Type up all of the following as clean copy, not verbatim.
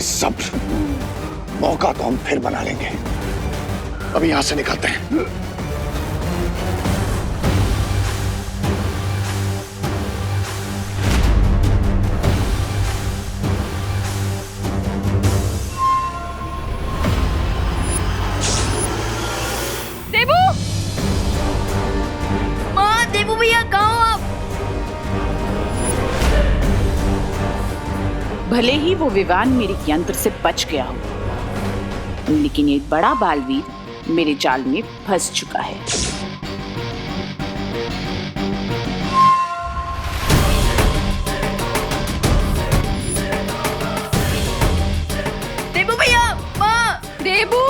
सब्र, मौका तो हम फिर बना लेंगे। अभी यहां से निकलते हैं। देबू, माँ, देबू भैया कहाँ हो आप? भले ही वो विवान मेरे यंत्र से बच गया हो, लेकिन एक बड़ा बालवीर मेरे जाल में फंस चुका है। देबू भैया, माँ, देबू।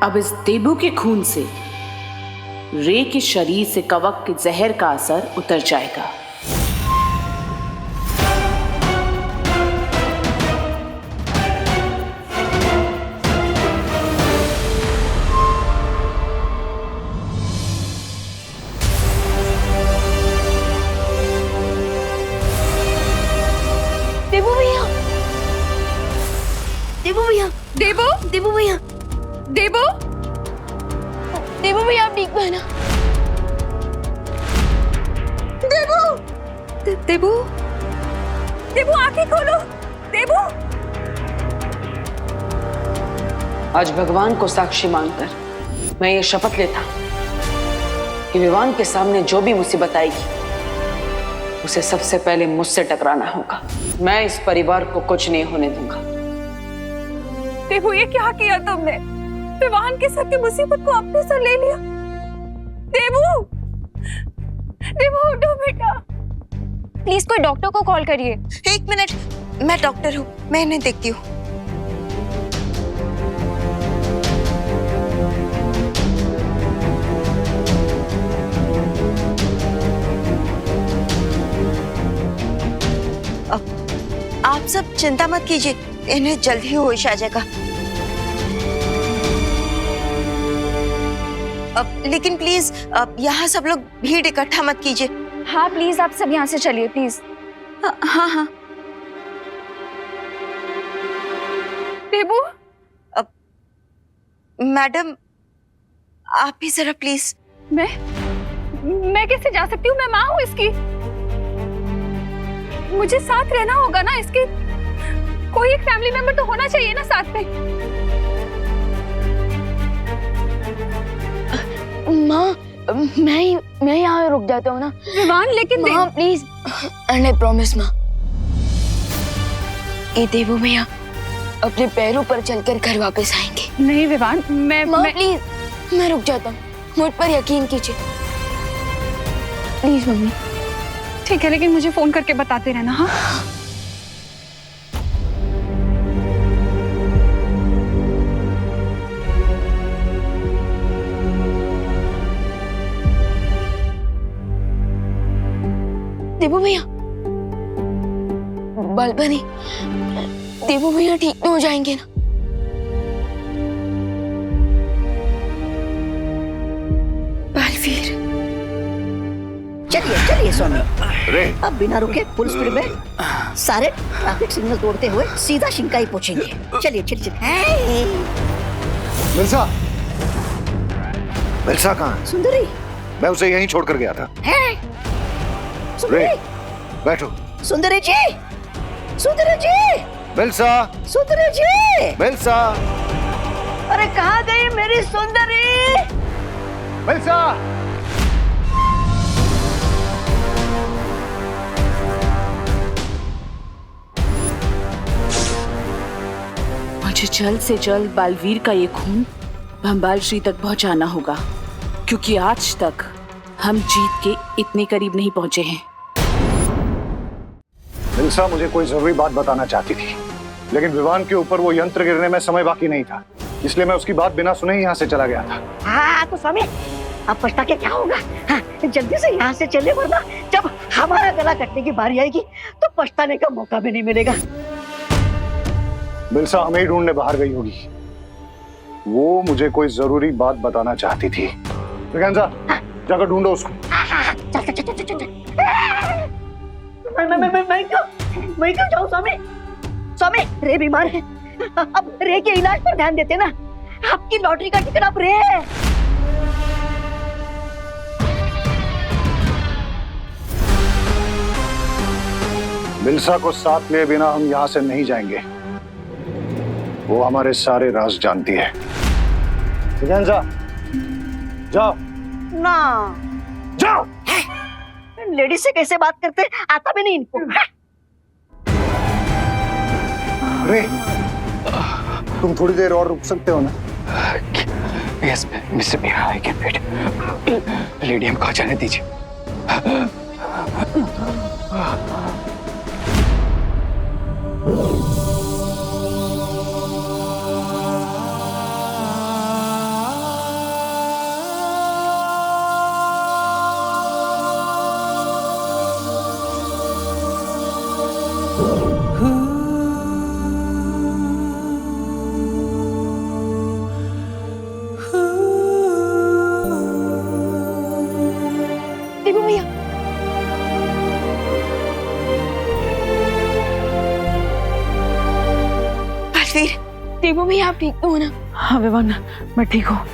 अब इस देबू के खून से रे के शरीर से कवक के जहर का असर उतर जाएगा। देबू भैया, देबू भैया, देबू, देबू भैया, देबू, देबू भैया, आप ठीक है ना? देबू, देबू, देबू, आंखें खोलो, देबू। आज भगवान को साक्षी मानकर मैं ये शपथ लेता कि विवान के सामने जो भी मुसीबत आएगी उसे सबसे पहले मुझसे टकराना होगा। मैं इस परिवार को कुछ नहीं होने दूंगा। देबू, ये क्या किया तुमने? विवान के साथ की मुसीबत को अपने सर ले लिया। देबू, देबू, उठो बेटा। प्लीज कोई डॉक्टर को कॉल करिए। एक मिनट, मैं डॉक्टर हूँ, मैं इन्हें देखती हूँ। आप सब चिंता मत कीजिए, इन्हें जल्द ही होश आ जाएगा। लेकिन प्लीज यहाँ सब लोग भीड़ इकट्ठा मत कीजिए। हाँ प्लीज, आप सब यहाँ से चलिए प्लीज। हाँ हाँ। देबू, मैडम आप ही जरा प्लीज। मैं कैसे जा सकती हूँ? मैं माँ हूँ इसकी। मुझे साथ रहना होगा ना इसके। कोई एक फैमिली मेंबर तो होना चाहिए ना साथ में। माँ, मैं यहाँ रुक जाता हूँ ना। विवान, लेकिन माँ प्लीज। आई प्रॉमिस माँ। ये देबू भैया अपने पैरों पर चलकर घर वापस आएंगे। नहीं विवान, माँ प्लीज, मैं रुक जाता हूँ, मुझ पर यकीन कीजिए प्लीज मम्मी। ठीक है, लेकिन मुझे फोन करके बताते रहना। हाँ देबू भैया, बालबनी, देबू भैया ठीक तो हो जाएंगे ना? बालवीर, चलिए चलिए स्वामी। रे, अब बिना रुके फुल स्पीड में सारे ट्रैफिक सिग्नल तोड़ते हुए सीधा शिंकाई पहुंचेंगे। चलिए चलिए चलिए। मिल्सा, मिल्सा कहाँ है? सुंदरी, मैं उसे यहीं छोड़ कर गया था। सुंदरी, रे, बैठो। सुंदरी जी, सुंदरी जी, मिल्सा, सुंदरी जी। मिल्सा, अरे कहाँ गई मेरी सुंदरी? मिल्सा। मुझे जल्द से जल्द बालवीर का ये खून भंबाल श्री तक पहुंचाना होगा, क्योंकि आज तक हम जीत के इतने करीब नहीं पहुंचे हैं। मिल्सा मुझे कोई जरूरी बात बताना चाहती थी, लेकिन विवान के ऊपर वो यंत्र गिरने में समय बाकी नहीं था, इसलिए मैं उसकी बात बिना सुने ही यहाँ से चला गया था। हाँ तो स्वामी, अब पछता के क्या होगा? हाँ, जल्दी से यहाँ से चले, वरना जब हमारा गला कटने की बारी आएगी तो पछताने का मौका भी नहीं मिलेगा। मिल्सा हमें ही ढूंढने बाहर गई होगी। वो मुझे कोई जरूरी बात बताना चाहती थी। ब्रिगेंजा, जाकर ढूंढो उसको। चल चल चल चल चल। मैं क्यों जाऊँ स्वामी? स्वामी, रे बीमार है, अब रे के इलाज पर ध्यान देते ना। आपकी लॉटरी का टिकट अब रे है। बिलसा को साथ लिए बिना हम यहाँ से नहीं जाएंगे। वो हमारे सारे राज जानती है। ब्रिगेंजा, जाओ ना, जाओ। लेडीज से कैसे बात करते आता भी नहीं इनको। रे, तुम थोड़ी देर और रुक सकते हो ना? Yes mister Meera, I can wait. Lady हमको जाने दीजिए। देवू भैया, बलवीर, देवू भैया आप ठीक तो हो ना? हाँ विवान, मैं ठीक हूँ।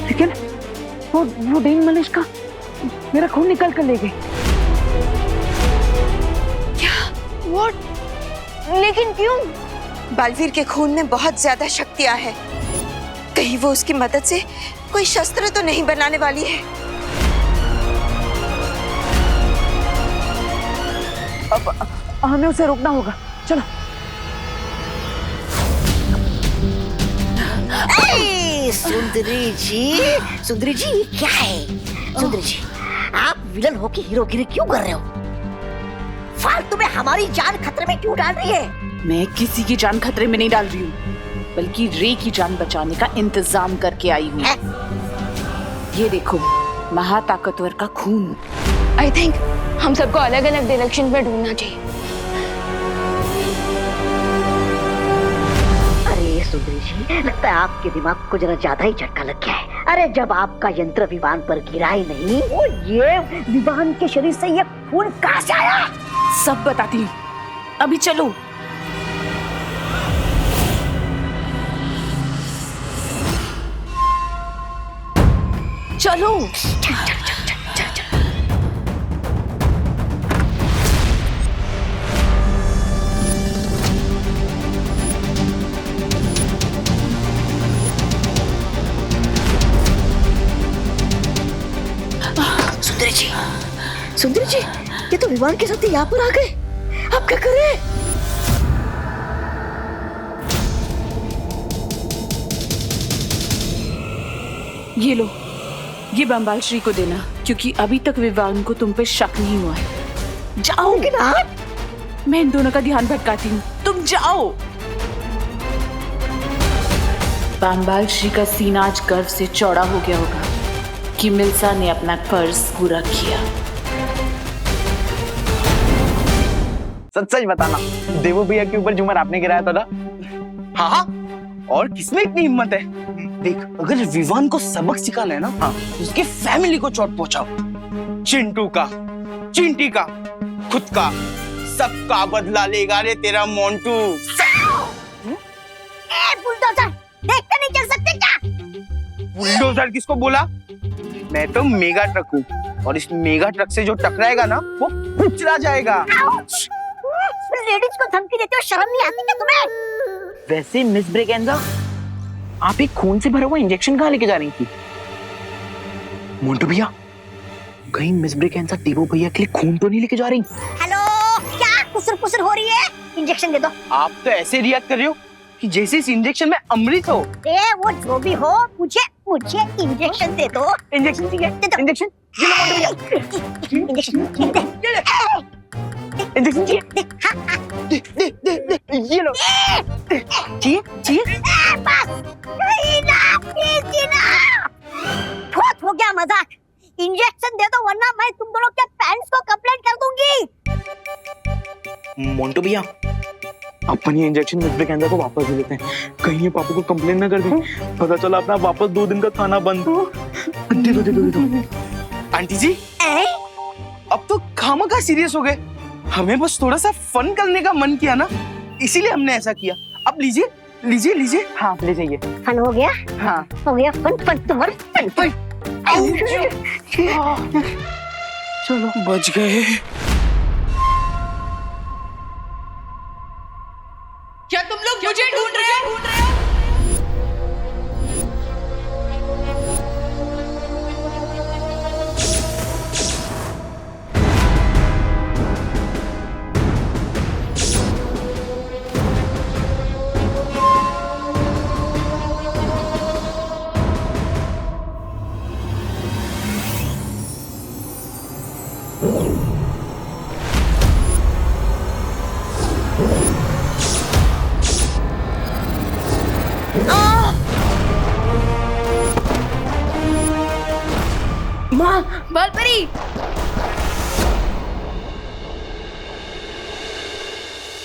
लेकिन वो डेन मलिश का मेरा खून निकल कर ले गई। What? लेकिन क्यों? बलवीर के खून में बहुत ज्यादा शक्तियां हैं। कहीं वो उसकी मदद से कोई शस्त्र तो नहीं बनाने वाली है। अब हमें उसे रोकना होगा। चलो। सुंदरी जी ये क्या है? सुंदरी जी, आप विलन होके हीरोगिरी क्यों कर रहे हो? फालतू में हमारी जान खतरे में क्यों डाल रही है? मैं किसी की जान खतरे में नहीं डाल रही हूँ, बल्कि रे की जान बचाने का इंतजाम करके आई हूँ। ये देखो, महाताकतवर का खून। आई थिंक हम सबको अलग अलग डायरेक्शन में ढूंढना चाहिए। अरे सुंदरी जी, लगता है आपके दिमाग को जरा ज्यादा ही झटका लग गया है। अरे जब आपका यंत्र विमान पर गिरा ही नहीं, वो ये विमान के शरीर से ये खून कहाँ से आया? सब बताती हूँ, अभी चलो। चलो। सुंदरी जी, ये तो विमान के साथ यहाँ पर आ गए। आप क्या कर रहे हैं? ये लो, ये बंबाल श्री को देना, क्योंकि अभी तक विवान को तुम पे शक नहीं हुआ है। जाओ। लेकिन आप, मैं इन दोनों का ध्यान भटकाती हूँ, तुम जाओ। बंबाल श्री का सीना आज गर्व से चौड़ा हो गया होगा कि मिल्सा ने अपना फर्ज पूरा किया। सच सच बताना, देवू भैया के ऊपर झूमर आपने गिराया था ना? हाँ हाँ, और किसमें इतनी हिम्मत है? देख, अगर विवान को सबक सिखाना है ना, हाँ, उसकी फैमिली को चोट पहुंचाओ। चिंटू का, चिंटी का, खुद का, सबका बदला लेगा रे तेरा मोंटू। बुलडोजर, देखते नहीं चल सकते क्या? बुलडोजर किसको बोला? मैं तो मेगा ट्रक हूँ, और इस मेगा ट्रक से जो टकराएगा ना, वो कुचला जाएगा। लेडीज को धमकी देते हो, शर्म नहीं आती क्या तुम्हें? वैसे मिस ब्रिगेंजा, आप एक खून से भरा हुआ इंजेक्शन कहाँ लेके जा रही थी? मोंटू भैया, कहीं मिस ब्रिगेंजा देवू भैया के लिए खून तो नहीं लेके जा रही? हेलो, क्या कुसर हो रही है? इंजेक्शन दे दो। आप तो ऐसे रिएक्ट कर रहे हो कि जैसे इस इंजेक्शन में अमृत हो। वो जो भी हो, मुझे इंजेक्शन दे दो। इंजेक्शन ठीक है, इंजेक्शन इंजेक्शन इंजेक्शन चाहिए? दे, ये लो। चाहिए? बहुत हो गया मजाक। इंजेक्शन दे दो वरना मैं तुम दोनों के पेरेंट्स को कंप्लेंट कर दूंगी। मोंटो भैया, अपन ये इंजेक्शन मिस ब्रिगेंजा को वापस दे देते हैं, कहीं ये पापा को कंप्लेन ना कर दे। पता चला अपना वापस 2 दिन का खाना बंद। दे दो। आंटी जी, अब तो खामखा सीरियस हो गए। हमें बस थोड़ा सा फन करने का मन किया ना, इसीलिए हमने ऐसा किया। अब लीजिए। हाँ, ले जाइए। फन हो गया? हाँ, हो गया फन तुम्हारा फन। चलो बच गए। क्या तुम लोग मुझे ढूंढ रहे हो?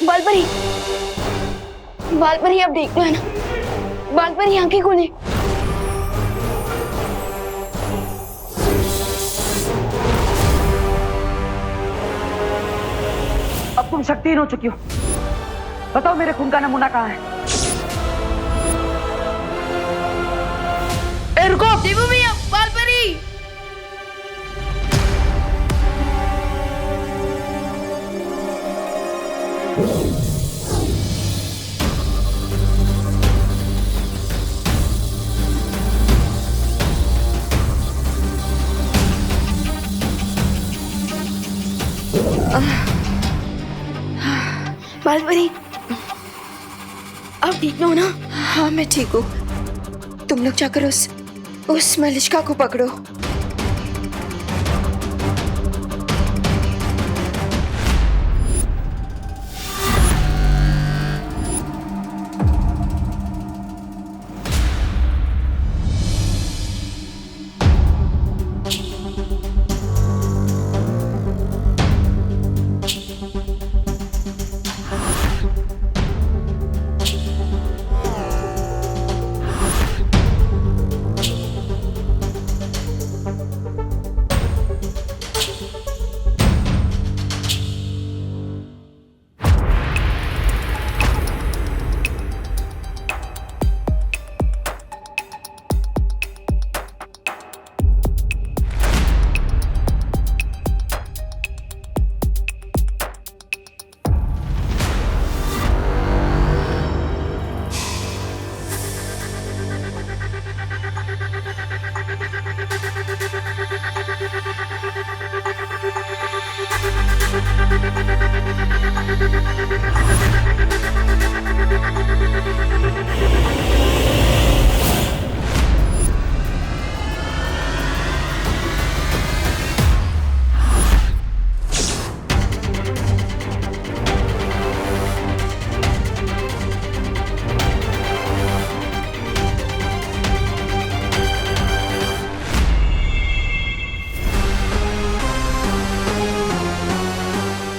बालपरी, बालपरी अब देख लो है ना। बालपरी आंखें खोले। अब तुम शक्तिहीन हो चुकी हो। बताओ मेरे खून का नमूना कहाँ है? ए रुको! देवू भैया, बालपरी। बालपरी, आप ठीक हो ना? हाँ मैं ठीक हूँ। तुम लोग जाकर उस मलिष्का को पकड़ो।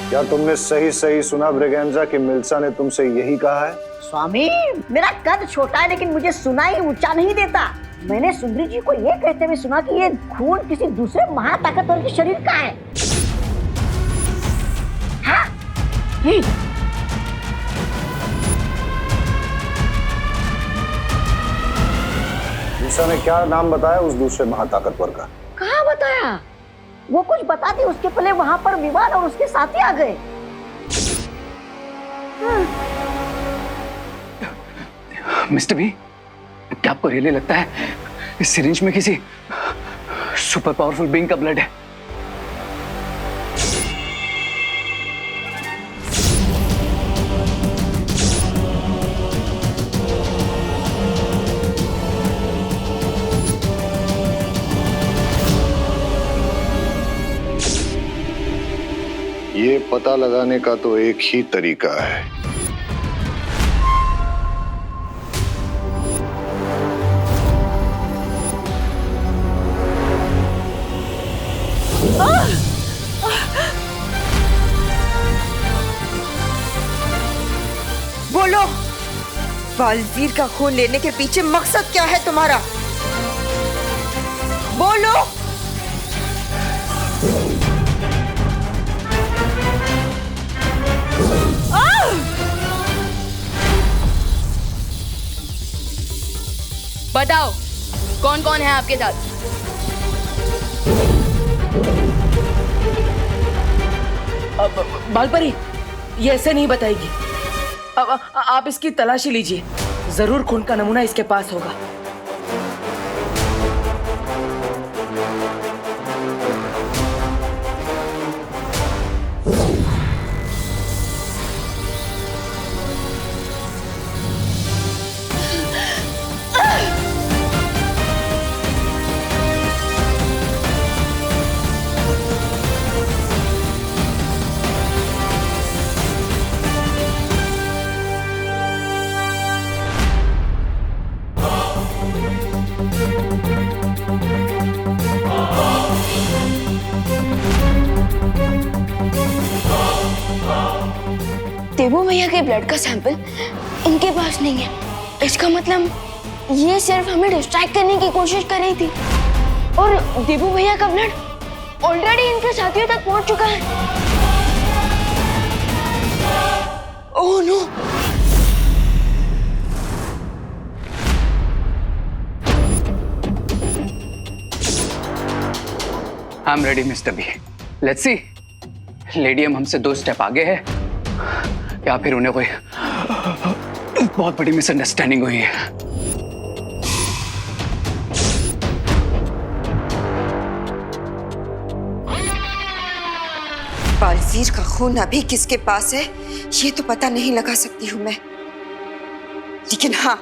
क्या तुमने सही सही सुना ब्रिगेंजा कि मिल्सा ने तुमसे यही कहा है? स्वामी, मेरा कद छोटा है लेकिन मुझे सुनाई ऊंचा नहीं देता। मैंने सुंदरी जी को ये कहते हुए सुना कि ये खून किसी दूसरे महाताकतवर के शरीर का है। हाँ? मिल्सा ने क्या नाम बताया उस दूसरे महाताकतवर का? कहाँ बताया? वो कुछ बताती उसके पहले वहां पर विवान और उसके साथी आ गए। मिस्टर बी, क्या आपको रियली लगता है इस सिरिंज में किसी सुपर पावरफुल बीइंग का ब्लड है? ये पता लगाने का तो एक ही तरीका है। बोलो, बालवीर का खून लेने के पीछे मकसद क्या है तुम्हारा? बोलो। बताओ, कौन कौन है आपके साथ? बालपरी, ये ऐसे नहीं बताएगी। अब आप इसकी तलाशी लीजिए, जरूर खून का नमूना इसके पास होगा। देवू भैया के ब्लड का सैंपल इनके पास नहीं है। इसका मतलब ये सिर्फ हमें डिस्ट्रैक्ट करने की कोशिश कर रही थी और देवू भैया का ब्लड ऑलरेडी इनके साथियों तक पहुंच चुका है। Oh no! I am ready mister B. Let's see, लेडियम हमसे 2 स्टेप आगे है या फिर उन्हें कोई बहुत बड़ी मिसअंडरस्टैंडिंग हुई है। बालवीर का खून अभी किसके पास है ये तो पता नहीं लगा सकती हूँ मैं, लेकिन हाँ,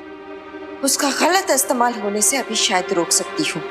उसका गलत इस्तेमाल होने से अभी शायद रोक सकती हूँ।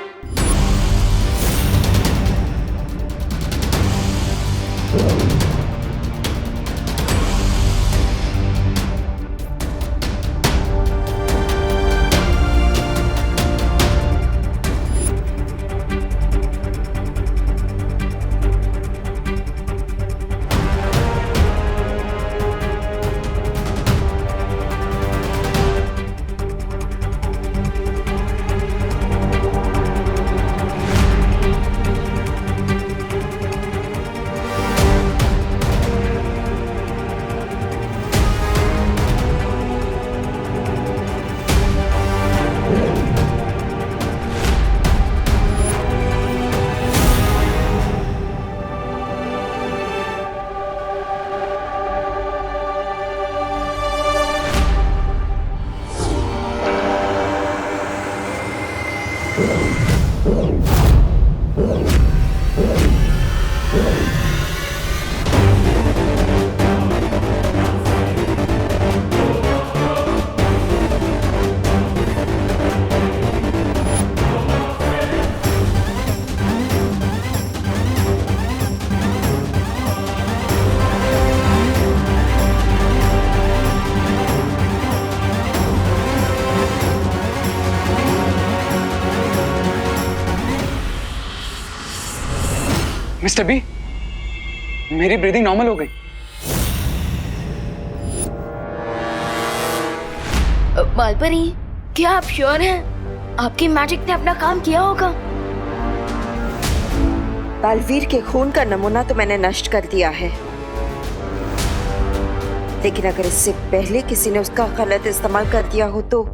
मिस्टर बी, मेरी ब्रीदिंग नॉर्मल हो गई। बालपरी, क्या आप श्योर हैं? आपकी मैजिक ने अपना काम किया होगा। बालवीर के खून का नमूना तो मैंने नष्ट कर दिया है, लेकिन अगर इससे पहले किसी ने उसका गलत इस्तेमाल कर दिया हो तो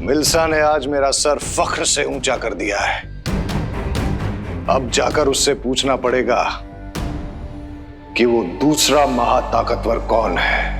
मिल्सा ने आज मेरा सर फख्र से ऊंचा कर दिया है। अब जाकर उससे पूछना पड़ेगा कि वो दूसरा महाताकतवर कौन है।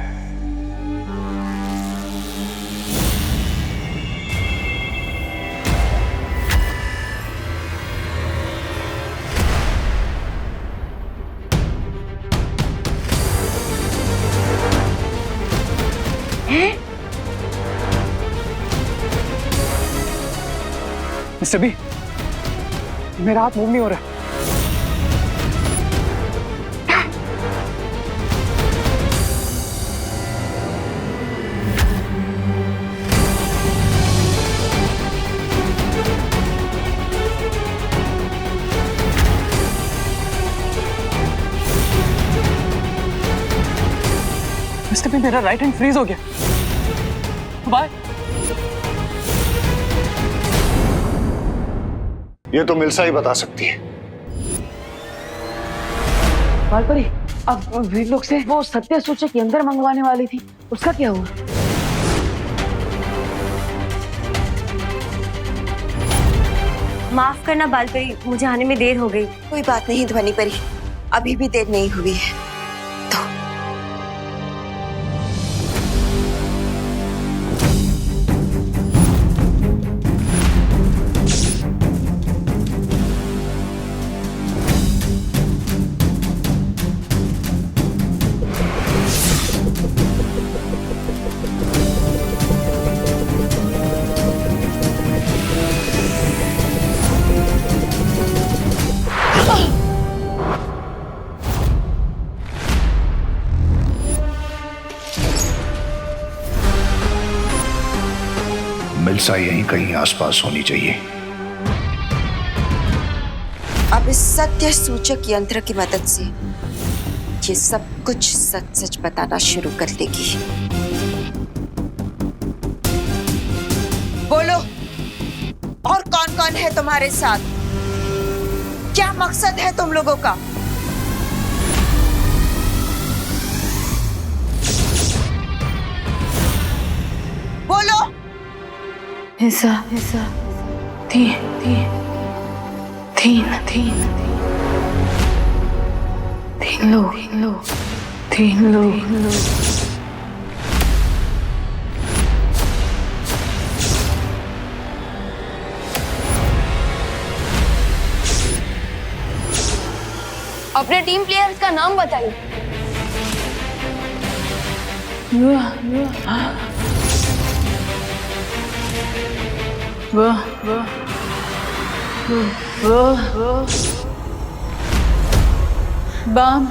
मिस्टर बी, मेरा हाथ मूव नहीं हो रहा। मिस्टर बी, मेरा राइट हैंड फ्रीज हो गया। बाय। ये तो मिल्सा ही बता सकती है। बालपरी, अब वीर लोग से वो सत्य सूचक यंत्र मंगवाने वाली थी, उसका क्या हुआ? माफ करना बालपरी, मुझे आने में देर हो गई। कोई बात नहीं ध्वनि परी, अभी भी देर नहीं हुई है। मिल्सा यहीं कहीं आसपास होनी चाहिए। अब इस सत्य सूचक यंत्र की मदद से ये सब कुछ सच सच बताना शुरू कर देगी। बोलो, और कौन कौन है तुम्हारे साथ? क्या मकसद है तुम लोगों का? बोलो। ऐसा तीन लोग। अपने टीम प्लेयर्स का नाम बताइए। बम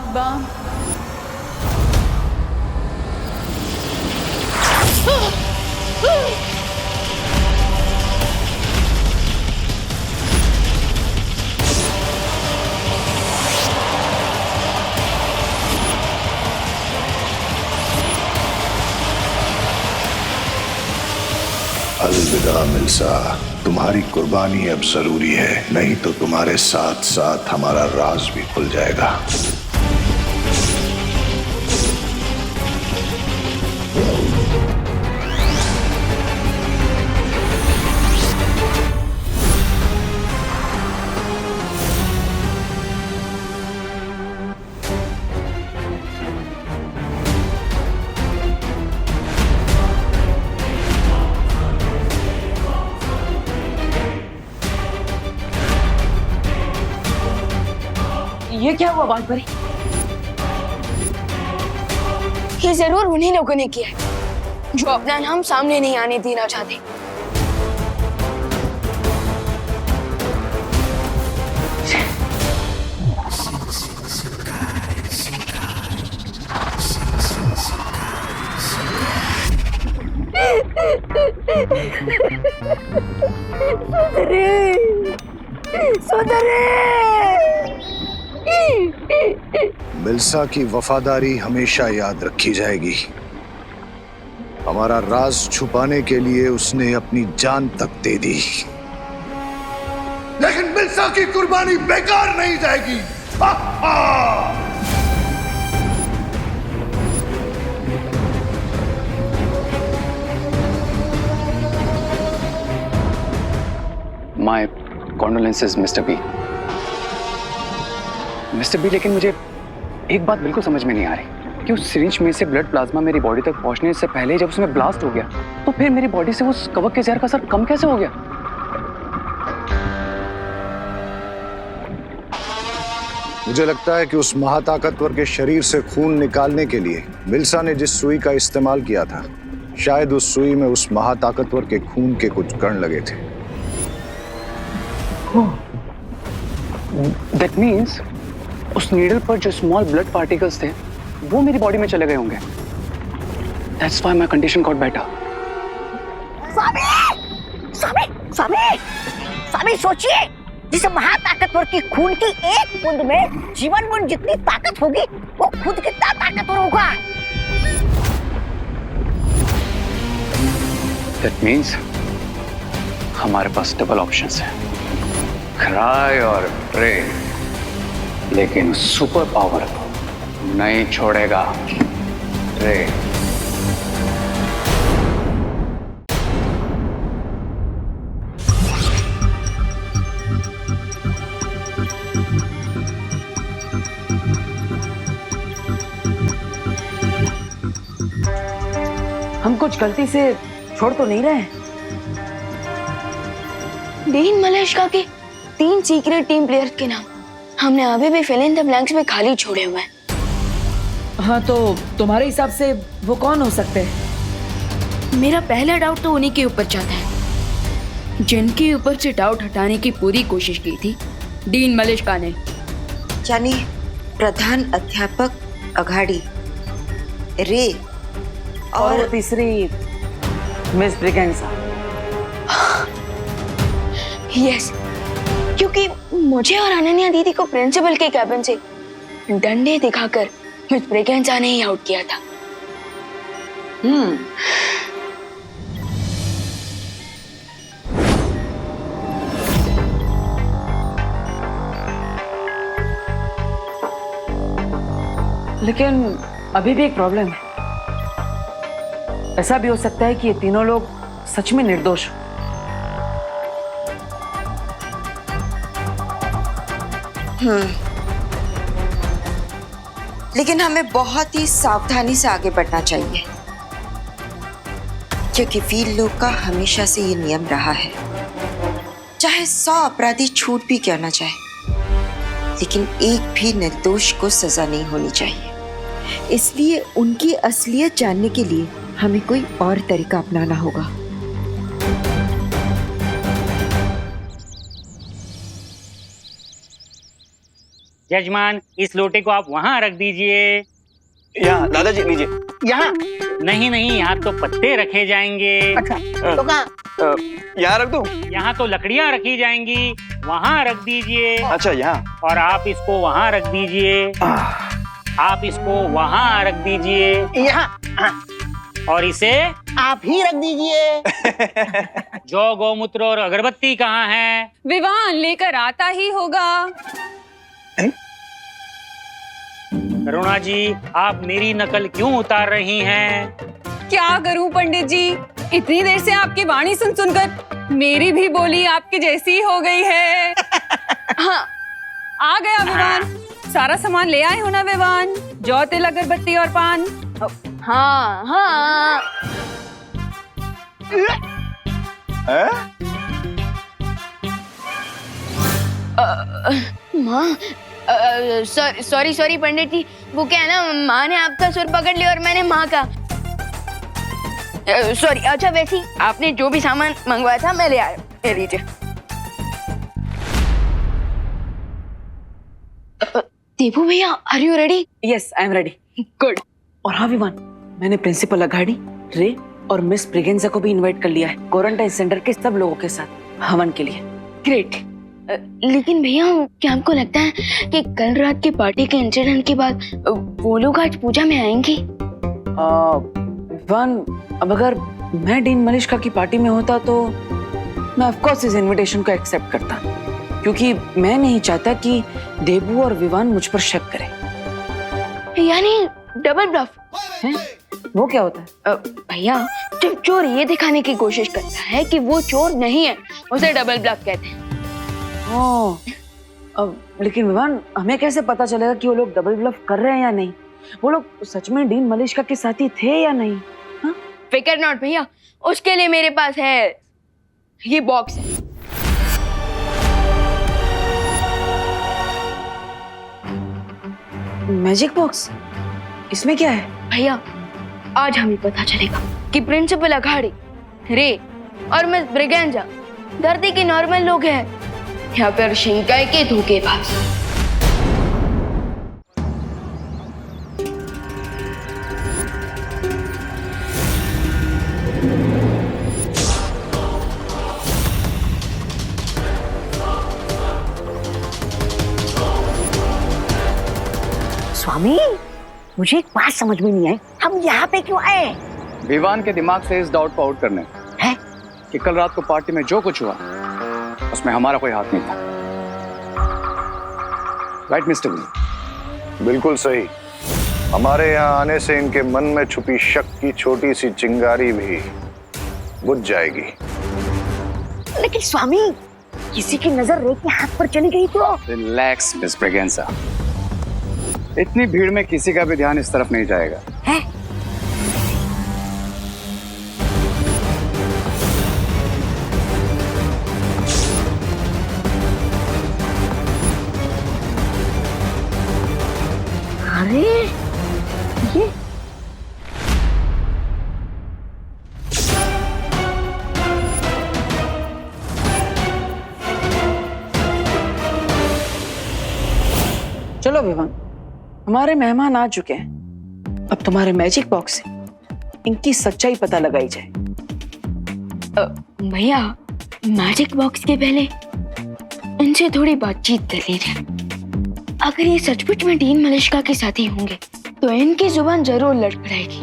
अलविदा मिल्सा, तुम्हारी कुर्बानी अब जरूरी है, नहीं तो तुम्हारे साथ साथ हमारा राज भी खुल जाएगा। ये क्या हुआ बालपरी? ये जरूर उन्हीं लोगों ने किया है जो अपना नाम सामने नहीं आने देना चाहते। मिल्सा की वफादारी हमेशा याद रखी जाएगी। हमारा राज छुपाने के लिए उसने अपनी जान तक दे दी, लेकिन मिल्सा की कुर्बानी बेकार नहीं जाएगी। हा हा। My condolences mister B. Mister B, लेकिन मुझे एक बात बिल्कुल समझ में नहीं आ रही कि उस सिरिंज में से ब्लड प्लाज्मा मेरी बॉडी तक पहुंचने से पहले जब उसमें ब्लास्ट हो गया तो फिर मेरी बॉडी से उस कवक के जहर का असर कम कैसे हो गया? मुझे लगता है कि उस महाताकतवर के शरीर से खून निकालने के लिए मिल्सा ने जिस सुई का इस्तेमाल किया था, शायद उस सुई में उस महाताकतवर के खून के कुछ कण लगे थे। दैट मीन्स उस नीडल पर जो स्मॉल ब्लड पार्टिकल्स थे वो मेरी बॉडी में चले गए होंगे। That's why my condition got better. Swami Swami Swami Swami सोचिए, जिस महाताकतवर की खून की एक बूंद में जीवन बूंद जितनी ताकत होगी वो खुद कितना ताकतवर होगा। दैट मीन्स हमारे पास डबल ऑप्शंस है, क्राई और प्रे, लेकिन सुपर पावर को नहीं छोड़ेगा प्रे। हम कुछ गलती से छोड़ तो नहीं रहे? डीन मलेशिया के 3 सीक्रेट टीम प्लेयर्स के नाम हमने अभी भी फिल इन द ब्लैंक्स में खाली छोड़े हुए हैं। हाँ, तो तुम्हारे हिसाब से वो कौन हो सकते हैं? मेरा पहला डाउट तो उन्हीं के ऊपर जाता है जिनके ऊपर से डाउट हटाने की पूरी कोशिश की थी डीन मलेशिया ने, यानी प्रधान अध्यापक अघाड़ी, रे और तीसरी मिस ब्रिगेंजा। यस, क्योंकि मुझे और अनन्या दीदी को प्रिंसिपल के कैबिन से डंडे दिखाकर मिस ब्रिगेंजा ने ही आउट किया था। लेकिन अभी भी एक प्रॉब्लम है। ऐसा भी हो सकता है कि ये तीनों लोग सच में निर्दोष हो। लेकिन हमें बहुत ही सावधानी से आगे बढ़ना चाहिए, क्योंकि वीर लोग का हमेशा से ये नियम रहा है, चाहे 100 अपराधी छूट भी क्यों ना जाए, लेकिन एक भी निर्दोष को सजा नहीं होनी चाहिए। इसलिए उनकी असलियत जानने के लिए हमें कोई और तरीका अपनाना होगा। जजमान, इस लोटे को आप वहाँ रख दीजिए। यहाँ दादाजी लीजिए। यहाँ नहीं नहीं, यहाँ तो पत्ते रखे जाएंगे। अच्छा, तो कहाँ? यहाँ रख दूँ? यहाँ तो लकड़ियाँ रखी जाएंगी, वहाँ रख दीजिए। अच्छा, यहाँ। और आप इसको वहाँ रख दीजिए। आप इसको वहाँ रख दीजिए। यहाँ। और इसे आप ही रख दीजिए। जौ, गौमूत्र और अगरबत्ती कहाँ है? विवान लेकर आता ही होगा। करुणा जी, आप मेरी नकल क्यों उतार रही हैं? क्या करूं पंडित जी, इतनी देर से आपकी वाणी सुन सुनकर मेरी भी बोली आपकी जैसी ही हो गई है। हाँ, आ गया विवान। सारा सामान ले आए हो ना विवान? जौ, तिल, अगरबत्ती और पान। हाँ हाँ। माँ, सॉरी पंडित जी, वो क्या है ना, माँ ने आपका सुर पकड़ लिया और मैंने माँ का। सॉरी। अच्छा, वैसे ही आपने जो भी सामान मंगवाया था मैं ले आया, ले लीजिए। देवू भैया, are you ready? Yes, I am ready. Good. और हाँ विवान, मैंने प्रिंसिपल अघाड़ी, रे और मिस ब्रिगेंजा को भी इनवाइट कर लिया है क्वारंटाइन सेंटर के सब लोगों के साथ हवन के लिए। ग्रेट। लेकिन भैया, क्या आपको लगता है कि कल रात की पार्टी के इंसिडेंट के बाद वो लोग आज पूजा में आएंगे? विवान, अब अगर मैं डीन मलेशिया की पार्टी में होता तो मैं ऑफ कोर्स इस इनविटेशन को एक्सेप्ट करता, क्योंकि मैं नहीं चाहता कि देबू और विवान मुझ पर शक करें। यानी डबल ब्लफ है? वो क्या होता है? भैया, जब चोर ये दिखाने की कोशिश करता है कि वो चोर नहीं है, उसे डबल ब्लफ कहते हैं। लेकिन विवान, हमें कैसे पता चलेगा कि वो लोग डबल ब्लफ कर रहे हैं या नहीं? वो लोग सच में डीन मलेशिया के साथी थे या नहीं? हाँ? फिकर नॉट भैया, उसके लिए मेरे पास है ये बॉक्स है। Magic box? इसमें क्या है? भैया, आज हमें पता चलेगा कि प्रिंसिपल अघाड़ी, रे और मिस ब्रिगेंजा धरती के नॉर्मल लोग हैं या फिर शिंकाई के धोखेबाज। स्वामी, मुझे एक बात समझ में नहीं आई, हम यहाँ पे क्यों आए? विवान के दिमाग से इस डाउट को आउट करने हैं? कि कल रात को पार्टी में जो कुछ हुआ उसमें हमारा कोई हाथ नहीं था। राइट मिस्टर विजय? बिल्कुल सही। हमारे यहाँ आने से इनके मन में छुपी शक की छोटी सी चिंगारी भी बुझ जाएगी। लेकिन स्वामी, किसी की नजर रे के हाथ पर चली गई तो? रिलैक्स मिस ब्रेगेंसा, इतनी भीड़ में किसी का भी ध्यान इस तरफ नहीं जाएगा। है? अरे ये चलो विवान, हमारे मेहमान आ चुके हैं। अब तुम्हारे मैजिक बॉक्स से इनकी सच्चाई पता लगाई जाए। भैया, मैजिक बॉक्स के पहले इनसे थोड़ी बातचीत कर लीजिए। अगर ये सचमुच में डीन मलिश्का के साथी होंगे तो इनकी जुबान जरूर लड़खड़ाएगी।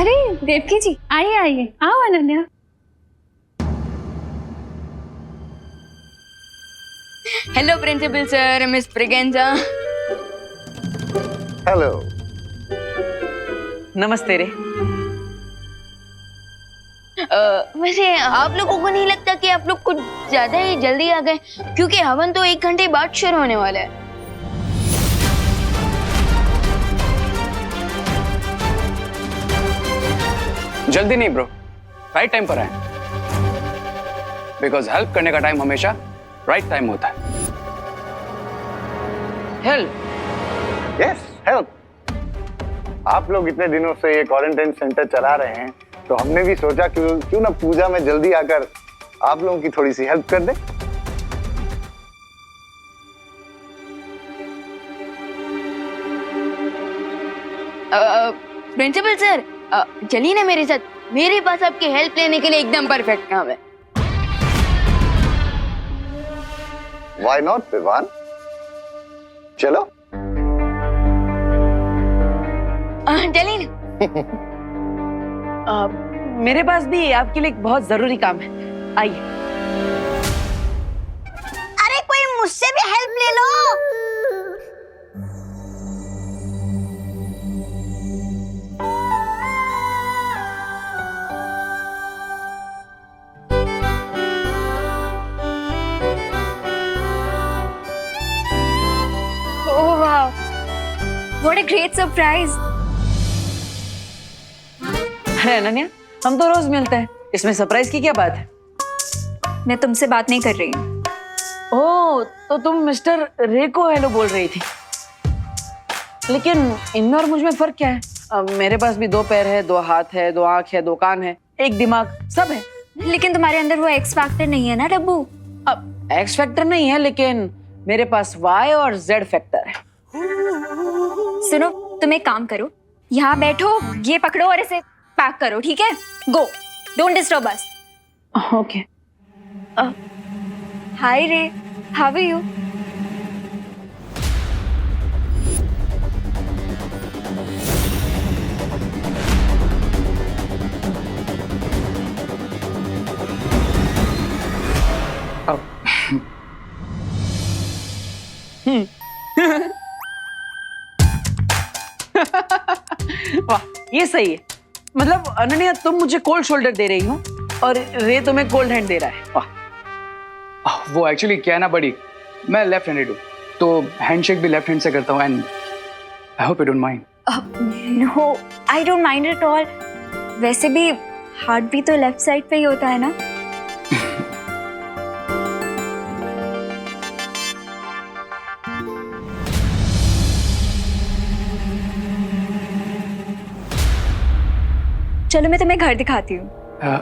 अरे देवकी जी, आइए आइए, आओ Ananya. Hello principal sir, miss Braganza. Hello. नमस्ते रे। वैसे आप लोगों को नहीं लगता कि आप लोग कुछ ज्यादा ही जल्दी आ गए? क्योंकि हवन तो 1 घंटे बाद शुरू होने वाला है। जल्दी नहीं ब्रो, राइट टाइम पर आए। बिकॉज हेल्प करने का टाइम हमेशा राइट टाइम होता है। हेल्प? Yes, help. आप लोग इतने दिनों से ये क्वारंटाइन सेंटर चला रहे हैं, तो हमने भी सोचा क्यों ना पूजा में जल्दी आकर आप लोगों की थोड़ी सी हेल्प कर दें। प्रिंसिपल सर, चलिए ना मेरे साथ। मेरे पास आपकी हेल्प लेने के लिए एकदम परफेक्ट काम है। Why not, Vivaan? चलो। चलिए ना। मेरे पास भी आपके लिए एक बहुत जरूरी काम है, आइए। अरे कोई मुझसे भी हेल्प ले लो। ओह वाह, व्हाट अ ग्रेट सरप्राइज। अरे अनन्या, हम तो रोज मिलते हैं, इसमें सरप्राइज की क्या बात है? मैं तुमसे बात नहीं कर रही हूँ। ओह, तो तुम मिस्टर रे को हेलो बोल रही थी। लेकिन इनमें और मुझ में फर्क क्या है? मेरे पास भी 2 पैर है, 2 हाथ है, 2 आंख है, 2 कान है, 1 दिमाग, सब है। लेकिन तुम्हारे अंदर वो एक्स फैक्टर नहीं है ना डब्बू। अब एक्स फैक्टर नहीं है, लेकिन मेरे पास वाई और जेड फैक्टर है। सुनो, तुम एक काम करो, यहाँ बैठो, ये पकड़ो और इसे पैक करो, ठीक है? गो, डोंट डिस्टर्ब अस। ओके। हाय रे, हाउ आर यू? वाह, ये सही है। मतलब अनन्या, तुम मुझे कोल्ड शोल्डर दे रही हो और रे तुम्हें कोल्ड हैंड दे रहा है। वाह। वो एक्चुअली क्या है ना बड़ी, मैं लेफ्ट हैंडेड हूँ, तो हैंडशेक भी लेफ्ट हैंड से करता हूँ। And I hope you don't mind. No, I don't mind at all. वैसे भी हार्ट भी तो लेफ्ट साइड पे ही होता है ना। चलो मैं तुम्हें घर दिखाती हूँ। हाँ।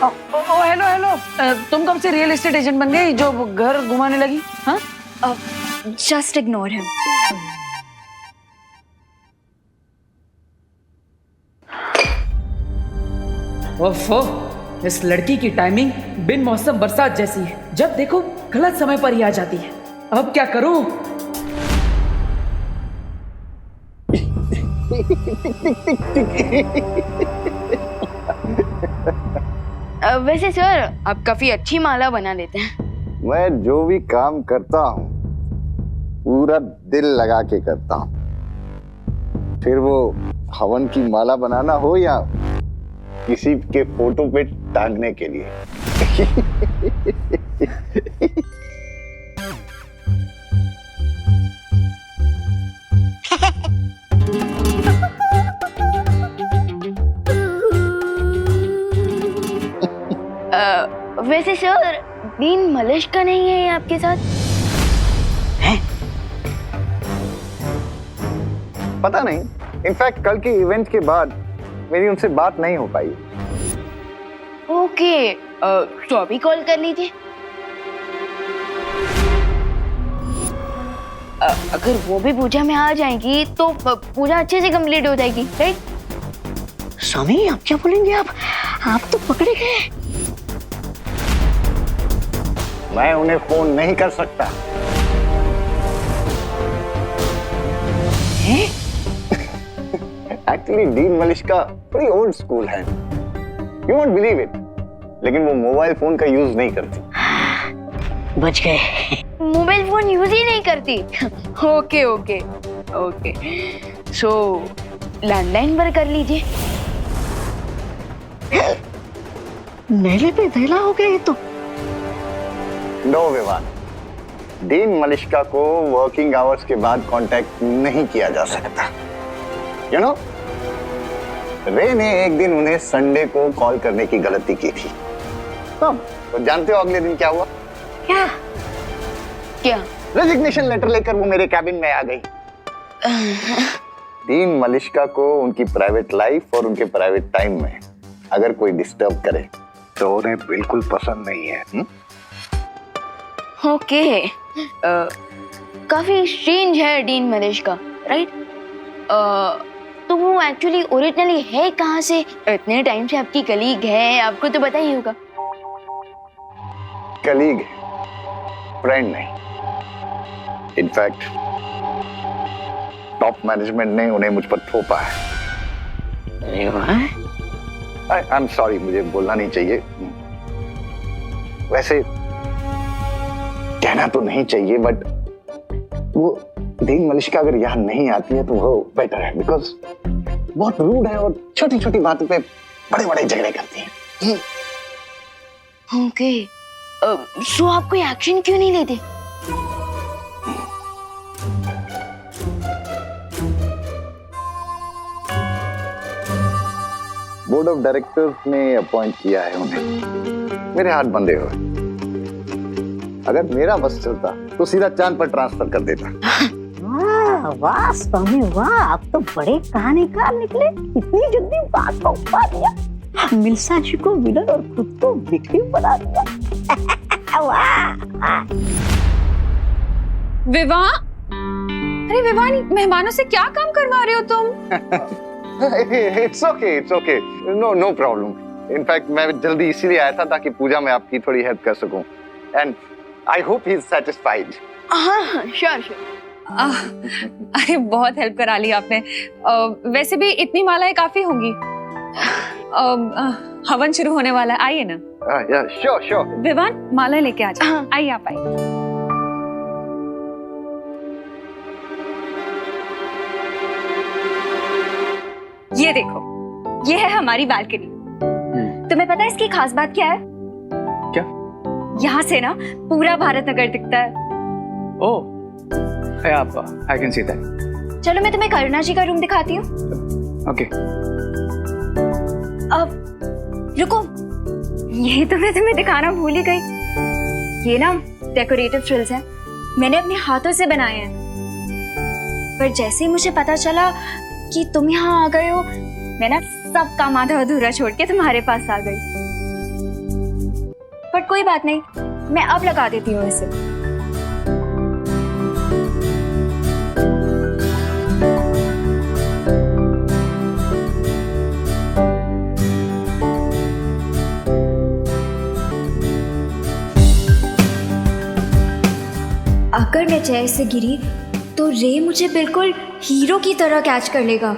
ओ हेलो हेलो, तुम कब से रियल एस्टेट एजेंट बन गई जो घर घुमाने लगी? हाँ, जस्ट इग्नोर हिम। ओफो, इस लड़की की टाइमिंग बिन मौसम बरसात जैसी है। जब देखो गलत समय पर ही आ जाती है। अब क्या करूं? वैसे सर आप काफी अच्छी माला बना लेते हैं। मैं जो भी काम करता हूँ पूरा दिल लगा के करता हूँ, फिर वो हवन की माला बनाना हो या किसी के फोटो पे टांगने के लिए। वैसे सर डीन मलिश का नहीं है आपके साथ? पता नहीं, इनफैक्ट कल के इवेंट के बाद मेरी उनसे बात नहीं हो पाई। ओके, तो अभी कॉल कर लीजिए। अगर वो भी पूजा में आ जाएंगी तो पूजा अच्छे से कंप्लीट हो जाएगी, राइट? स्वामी आप क्या बोलेंगे? आप तो पकड़े गए। मैं उन्हें फोन नहीं कर सकता। एक्चुअली डीन मलिश्का बड़ी ओल्ड स्कूल है, यू वोंट बिलीव इट, लेकिन वो मोबाइल फोन का यूज नहीं करती। बच गए। मोबाइल फोन यूज ही नहीं करती। ओके ओके ओके, सो लैंडलाइन पर कर लीजिए। मेले पे धैला हो गया ये तो। नो विवान, डीन मलिश्का को वर्किंग आवर्स के बाद कांटेक्ट नहीं किया जा सकता। यू नो, रे ने एक दिन उन्हें संडे को कॉल करने की गलती की थी। तो जानते हो अगले दिन क्या हुआ? क्या क्या? रेजिग्नेशन लेटर लेकर वो मेरे कैबिन में आ गई। डीन मलिश्का को उनकी प्राइवेट लाइफ और उनके प्राइवेट टाइम में अगर कोई डिस्टर्ब करे तो उन्हें बिल्कुल पसंद नहीं है। ओके, काफी स्ट्रेंज है डीन मलिश का, राइट? तो वो एक्चुअली ओरिजिनली है कहाँ से? इतने टाइम से आपकी कलीग है, आपको तो पता ही होगा। कलीग, फ्रेंड नहीं। इनफैक्ट टॉप मैनेजमेंट ने उन्हें मुझ पर थोपा है। आई एम सॉरी, मुझे बोलना नहीं चाहिए। वैसे कहना तो नहीं चाहिए, बट वो डीन मलिश्का अगर यहाँ नहीं आती है तो वो बेटर है, बिकॉज बहुत रूड है और छोटी छोटी बातों पे बड़े बड़े झगड़े करती है। ओके, सो आप कोई एक्शन क्यों नहीं लेते? बोर्ड ऑफ डायरेक्टर्स ने अपॉइंट किया है उन्हें। मेरे हाथ बंधे हुए। अगर मेरा बस चलता तो सीधा चांद पर ट्रांसफर कर देता। वाह स्वामी वाह, आप तो बड़े कहानीकार निकले। इतनी जल्दी बात को उपा दिया। मिल्सा जी को विलन और खुद को विक्टिम बना दिया। वाह। विवाह, अरे विवाह, मेहमानों से क्या काम करवा रहे हो तुम? It's okay, no problem. In fact मैं जल्दी इसीलिए आया था ताकि पूजा में आपकी थोड़ी हेल्प कर सकूं। And I hope he is satisfied. हाँ, श्योर। अरे बहुत हेल्प करा ली आपने। वैसे भी इतनी मालाएं काफी होंगी। हवन शुरू होने वाला है, आइए ना। श्योर। विवान, माला लेके आ जाओ। आइए आप आइए। ये देखो, ये है हमारी बालकनी। तुम्हें पता है इसकी खास बात क्या है? क्या? यहाँ से ना पूरा भारत नगर दिखता है। ओह, I can see that. चलो मैं तुम्हें करुणा जी का रूम दिखाती हूँ। Okay. अब रुको, यही तो मैं तुम्हें दिखाना भूल ही गई। ये ना डेकोरेटिव फ्रिल्स हैं, मैंने अपने हाथों से बनाए हैं। पर जैसे ही मुझे पता चला कि तुम यहाँ आ गए हो, मैं ना सब काम आधा अधूरा छोड़ के तुम्हारे पास आ गई। पर कोई बात नहीं, मैं अब लगा देती हूँ इसे। अगर मैं चेयर से गिरी तो रे मुझे बिल्कुल हीरो की तरह कैच कर लेगा,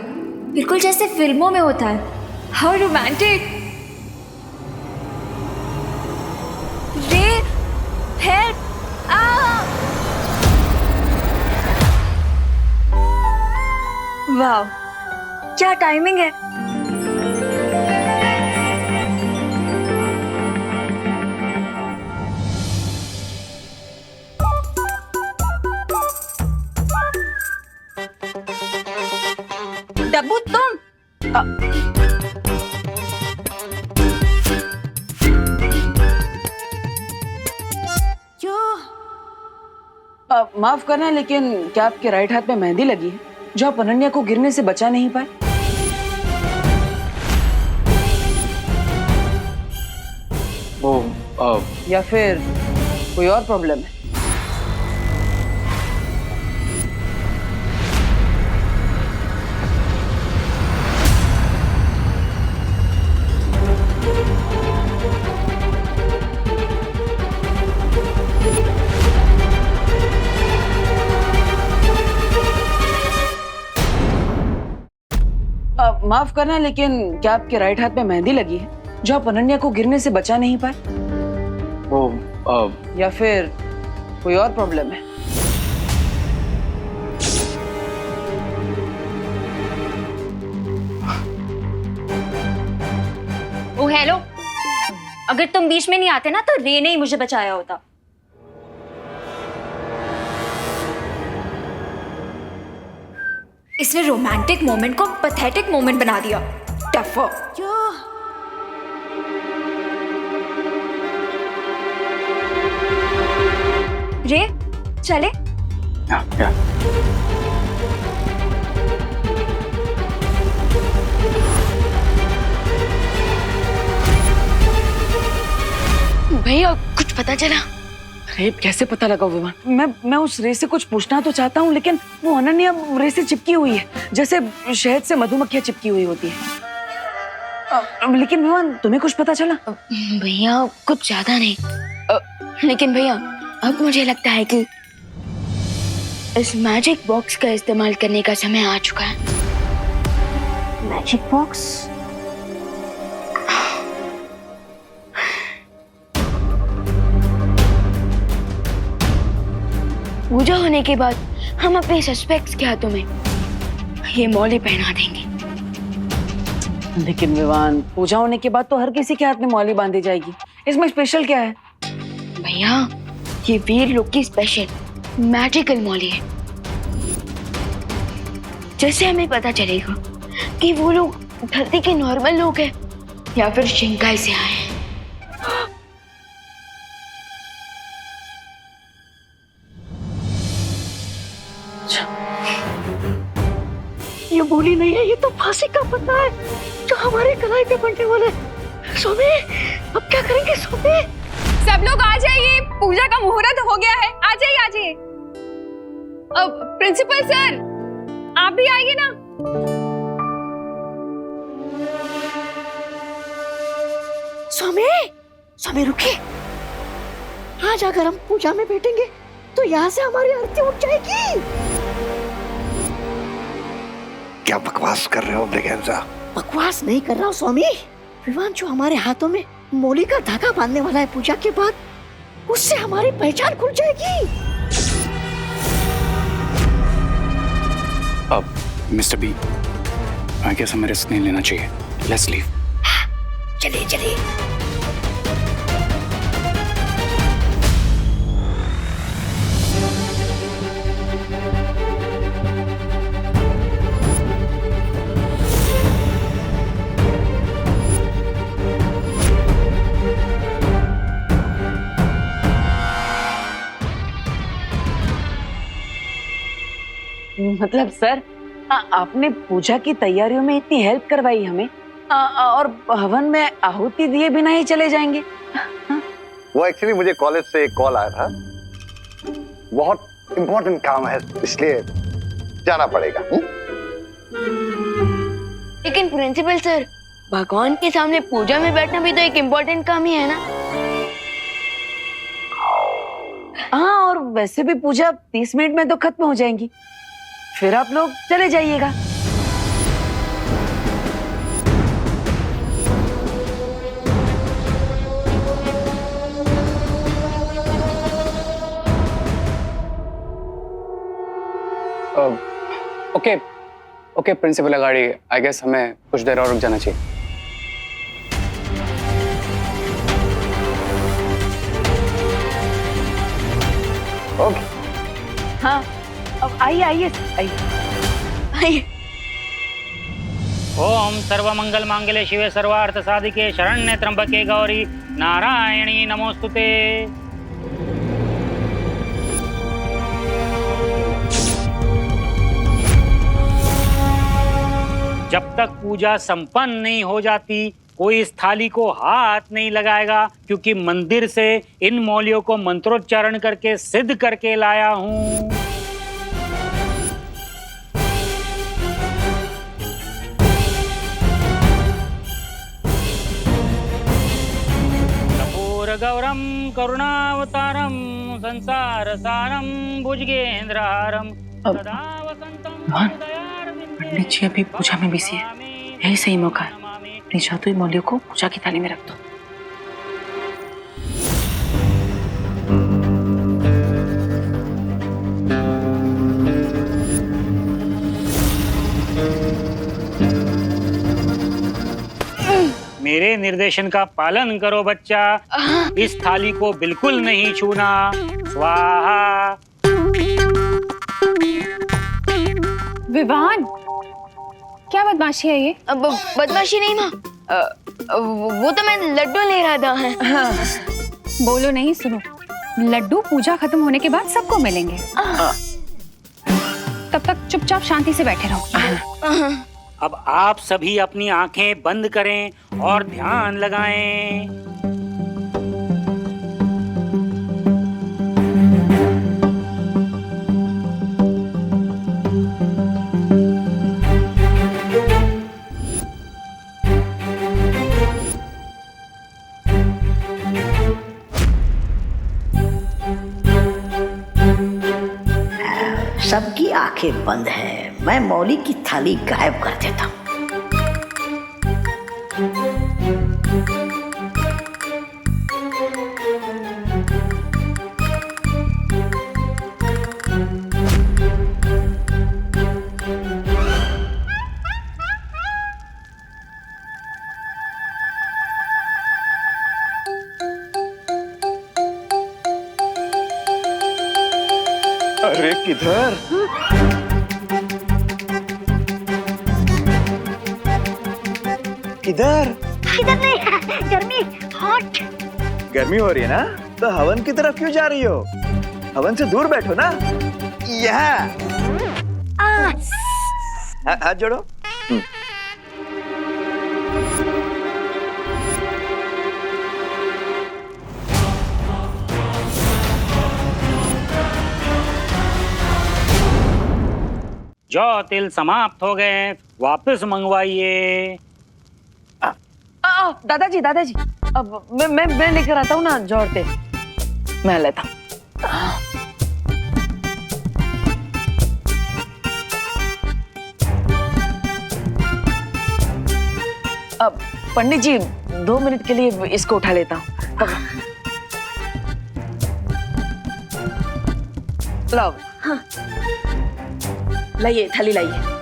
बिल्कुल जैसे फिल्मों में होता है। How romantic. रे हेल्प। वाह, क्या टाइमिंग है। डब्बू तुम माफ करना, लेकिन क्या आपके राइट हाथ में मेहंदी लगी है जो आप अनन्या को गिरने से बचा नहीं पाए? या फिर कोई और प्रॉब्लम है? माफ करना, लेकिन क्या आपके राइट हाथ में मेहंदी लगी है जो आप अनन्या को गिरने से बचा नहीं पाए? या फिर कोई और प्रॉब्लम है? ओ हेलो, अगर तुम बीच में नहीं आते ना तो रे ने ही मुझे बचाया होता। इसने रोमांटिक मोमेंट को पैथेटिक मोमेंट बना दिया। टफर। रे चले। भैया कुछ पता चला? अरे कैसे पता लगा विवान? मैं उस रे से कुछ पूछना तो चाहता हूँ, लेकिन वो अनन्या रे से चिपकी हुई है जैसे शहद से मधुमक्खियां चिपकी हुई होती है। लेकिन विवान तुम्हें कुछ पता चला? भैया कुछ ज्यादा नहीं, लेकिन भैया अब मुझे लगता है कि इस मैजिक बॉक्स का इस्तेमाल करने का समय आ चुका है। Magic box? पूजा होने के बाद हम अपने सस्पेक्ट्स के हाथों में ये मौली पहना देंगे। लेकिन विवान पूजा होने के बाद तो हर किसी के हाथ में मौली बांधी जाएगी, इसमें स्पेशल क्या है? भैया ये वीर लोग की स्पेशल मैजिकल मौली है, जैसे हमें पता चलेगा कि वो लोग धरती के नॉर्मल लोग हैं या फिर शिंकाई से आए हैं। ये बोली नहीं है, ये तो फांसी का पन्ना है जो हमारे कलाई पे बनने वाला है। सोमी, अब क्या करेंगे सोमी? सब लोग आ जाइए, पूजा का मुहूर्त हो गया है। आ जाइए आ जाइए। अब प्रिंसिपल सर आप भी आइए ना। सोमी, सोमी रुकिए। आज अगर हम पूजा में बैठेंगे तो यहाँ से हमारी आरती उठ जाएगी। क्या बकवास कर रहे हो ब्रिगेंजा? बकवास नहीं कर रहा हूँ स्वामी। विवान जो हमारे हाथों में मौली का धागा बांधने वाला है पूजा के बाद, उससे हमारी पहचान खुल जाएगी। अब मिस्टर बी, आई गेस हमें रिस्क नहीं लेना चाहिए। Let's leave. चलिए चलिए। मतलब सर आपने पूजा की तैयारियों में इतनी हेल्प करवाई हमें, और हवन में आहुति दिए बिना ही चले जाएंगे? वो एक्चुअली मुझे कॉलेज से एक कॉल आया था, बहुत इंपॉर्टेंट काम है इसलिए जाना पड़ेगा। लेकिन प्रिंसिपल सर, भगवान के सामने पूजा में बैठना भी तो एक इम्पोर्टेंट काम ही है ना। हाँ, और वैसे भी पूजा 30 मिनट में तो खत्म हो जाएंगी, फिर आप लोग चले जाइएगा। ओके प्रिंसिपल अगाड़ी, आई गेस हमें कुछ देर और रुक जाना चाहिए। ओके। हाँ, अब आइए आइए आइए। ओम सर्वमंगल मांगल्ये शिवे सर्वार्थ साधिके शरण्ये त्र्यंबके गौरी नारायणी नमोस्तुते। जब तक पूजा संपन्न नहीं हो जाती कोई इस थाली को हाथ नहीं लगाएगा, क्योंकि मंदिर से इन मौलियों को मंत्रोच्चारण करके सिद्ध करके लाया हूं। कपूर गौरम करुणावतारम संसार सारम भुजगेंद्रहारम सदा वसंतम पंडित जी अभी पूजा में बिजी है, यही सही मौका है। अपनी जादुई मौलियों को पूजा की थाली में रख दो। मेरे निर्देशन का पालन करो बच्चा, इस थाली को बिल्कुल नहीं छूना। स्वाहा। विवान, क्या बदमाशी है ये? अब बदमाशी नहीं माँ, वो तो मैं लड्डू ले रहा था। बोलो नहीं, सुनो। लड्डू पूजा खत्म होने के बाद सबको मिलेंगे। तब तक चुपचाप शांति से बैठे रहो। अब आप सभी अपनी आंखें बंद करें और ध्यान लगाएं। सबकी आंखें बंद हैं, मैं मौली की थाली गायब कर देता हूँ। अरे किधर? इधर इधर नहीं, गर्मी हॉट। गर्मी हो रही है ना, तो हवन की तरफ क्यों जा रही हो? हवन से दूर बैठो ना। यहाँ हाथ जोड़ो। जो तिल समाप्त हो गए, वापस मंगवाइए। दादाजी दादाजी, अब मैं लेकर आता हूँ ना जोड़ तेल, मैं लेता हूँ। अब पंडित जी 2 मिनट के लिए इसको उठा लेता हूँ। लाओ। हाँ। लाइए, थाली लाइए।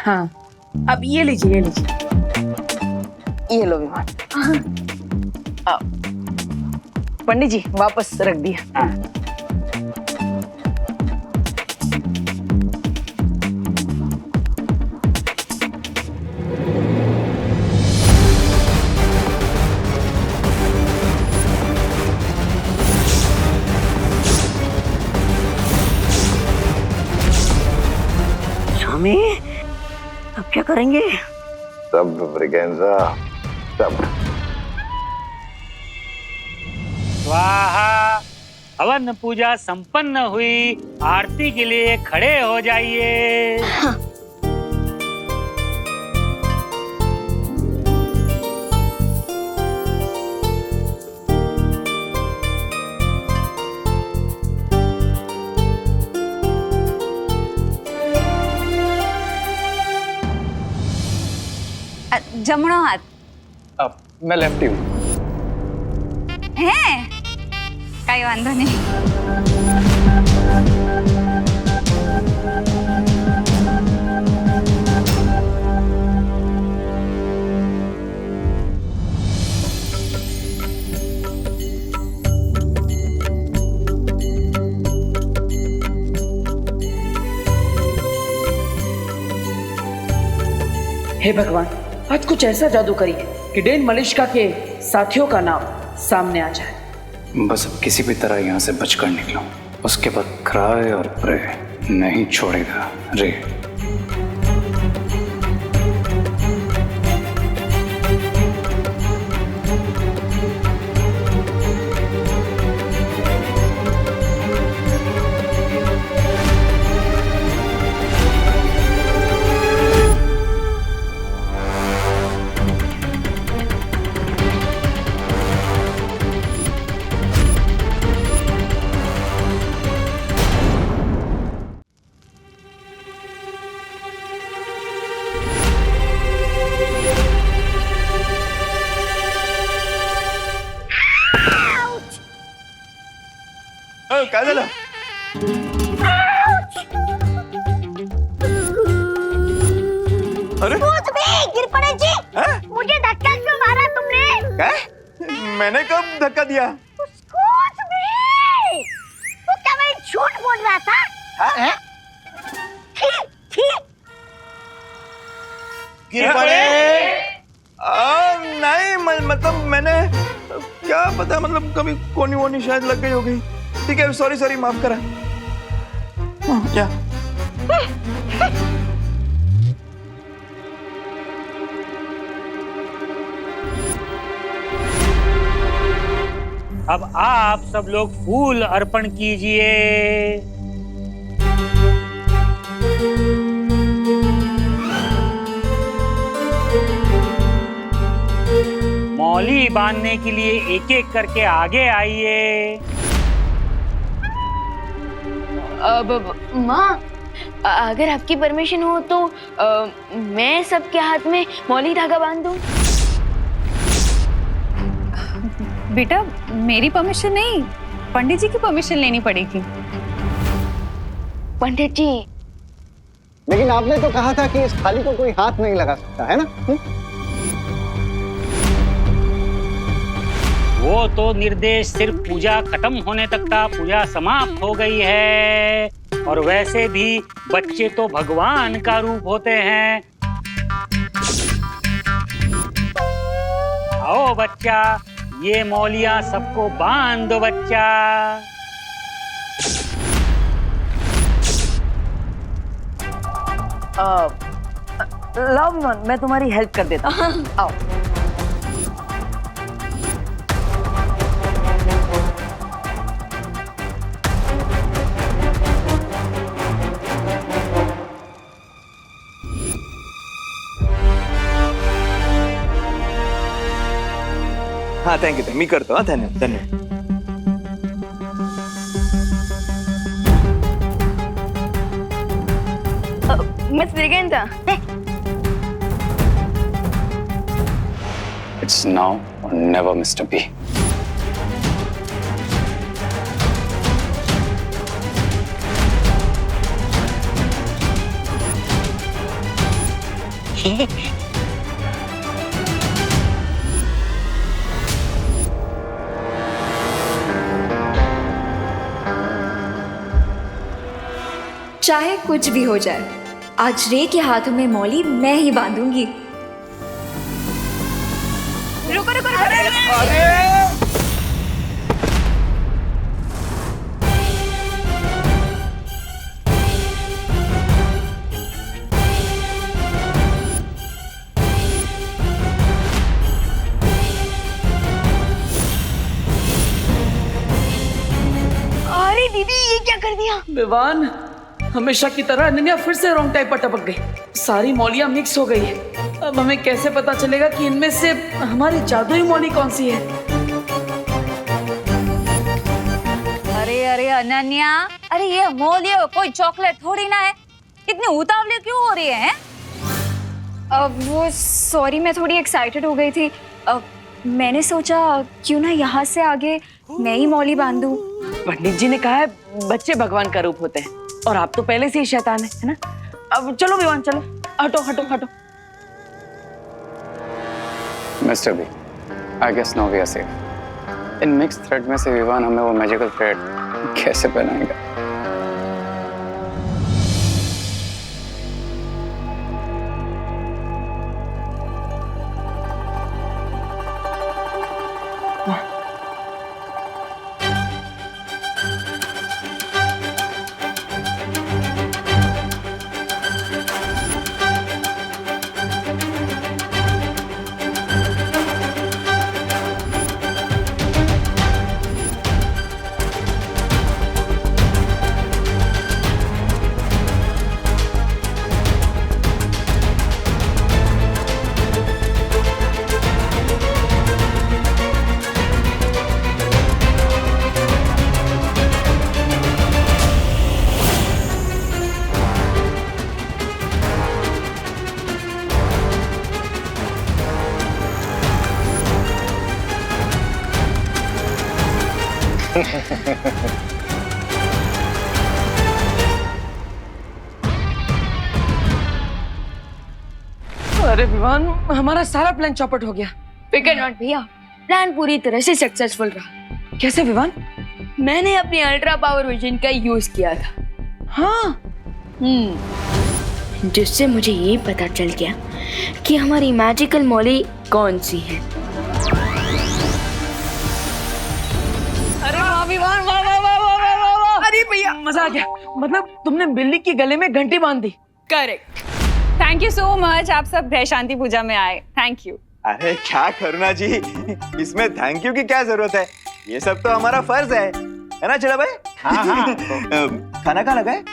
हाँ, अब ये लीजिए, ये लीजिए। ये लो विमान। पंडित जी वापस रख दिया। स्वामी अब क्या करेंगे? सब ब्रिगेंजा सब। स्वाहा। हवन पूजा संपन्न हुई, आरती के लिए खड़े हो जाइए। जमणो हाथ अब मैं लेफ्टी हूँ। હે કઈ વાંધો નહીં. हे भगवान, आज कुछ ऐसा जादू करिए कि डेन मलिश्का के साथियों का नाम सामने आ जाए। बस अब किसी भी तरह यहाँ से बचकर निकलो, उसके बाद क्राई और प्रे नहीं छोड़ेगा रे। काय झालं? अरे गिर पड़े जी। मुझे धक्का क्यों मारा तुमने? क्या? मैंने कब धक्का दिया? Excuse me! तू क्या मैं झूठ बोल रहा था? गिर पड़े? नहीं मतलब मैंने क्या पता, मतलब कभी कोनी वोनी शायद लग गई होगी। ठीक है, सॉरी सॉरी, माफ करा। क्या? अब आप सब लोग फूल अर्पण कीजिए। मौली बांधने के लिए एक एक करके आगे आइए। अब माँ, अगर आपकी परमिशन हो तो मैं सबके हाथ में मौली धागा बांध दूं। बेटा मेरी परमिशन नहीं, पंडित जी की परमिशन लेनी पड़ेगी। पंडित जी, लेकिन आपने तो कहा था कि इस थाली को कोई हाथ नहीं लगा सकता है ना? वो तो निर्देश सिर्फ पूजा खत्म होने तक था, पूजा समाप्त हो गई है। और वैसे भी बच्चे तो भगवान का रूप होते हैं। आओ बच्चा, ये मौलियां सबको बांध दो बच्चा। लव, मैं तुम्हारी हेल्प कर देता हूँ। आओ। हाँ थैंक यू, मी करतो। हाँ धन्यवाद धन्यवाद। Miss Braganza, It's now or never, Mr. B. चाहे कुछ भी हो जाए, आज रे के हाथों में मौली मैं ही बांधूंगी। रुको रुको रुको। अरे दीदी, ये क्या कर दिया? विवान, हमेशा की तरह अनन्या फिर से रॉन्ग टाइप पर टपक गई। सारी मौलियां मिक्स हो गई है। अब हमें कैसे पता चलेगा कि इनमें से हमारी जादुई मौली कौन सी है? अरे अरे अनन्या, अरे ये अमोलिया कोई चॉकलेट थोड़ी ना है, इतनी उतावली क्यों हो रही है? वो सॉरी, मैं थोड़ी एक्साइटेड हो गई थी। मैंने सोचा क्यों ना यहाँ से आगे मैं ही मौली बांधूं। पंडित जी ने कहा है बच्चे भगवान का रूप होते हैं, और आप तो पहले से ही शैतान है ना? अब चलो विवान, चलो, हटो हटो हटो। Mister B, I guess now we are safe. इन मिक्स थ्रेड में से विवान हमें वो मैजिकल थ्रेड कैसे पहनाएगा? अरे विवान, हमारा सारा प्लान चौपट हो गया। फिकर नॉट भैया, प्लान पूरी तरह से सक्सेसफुल रहा। कैसे विवान? मैंने अपनी अल्ट्रा पावर विजन का यूज किया था। हाँ, जिससे मुझे ये पता चल गया कि हमारी मैजिकल मौली कौन सी है। अरे वाह विवान, वाह वाह वाह वाह वाह वाह वाह। अरे भैया, मजा आ गया। मतलब तुमने बिल्ली के गले में घंटी बांध दी। Correct. Thank you so much, आप सब ग्रह शांति पूजा में आए, थैंक यू। अरे क्या करुणा जी, इसमें थैंक यू की क्या जरूरत है? ये सब तो हमारा फर्ज है ना चला भाई? हाँ हाँ। खाना कहाँ लगा है?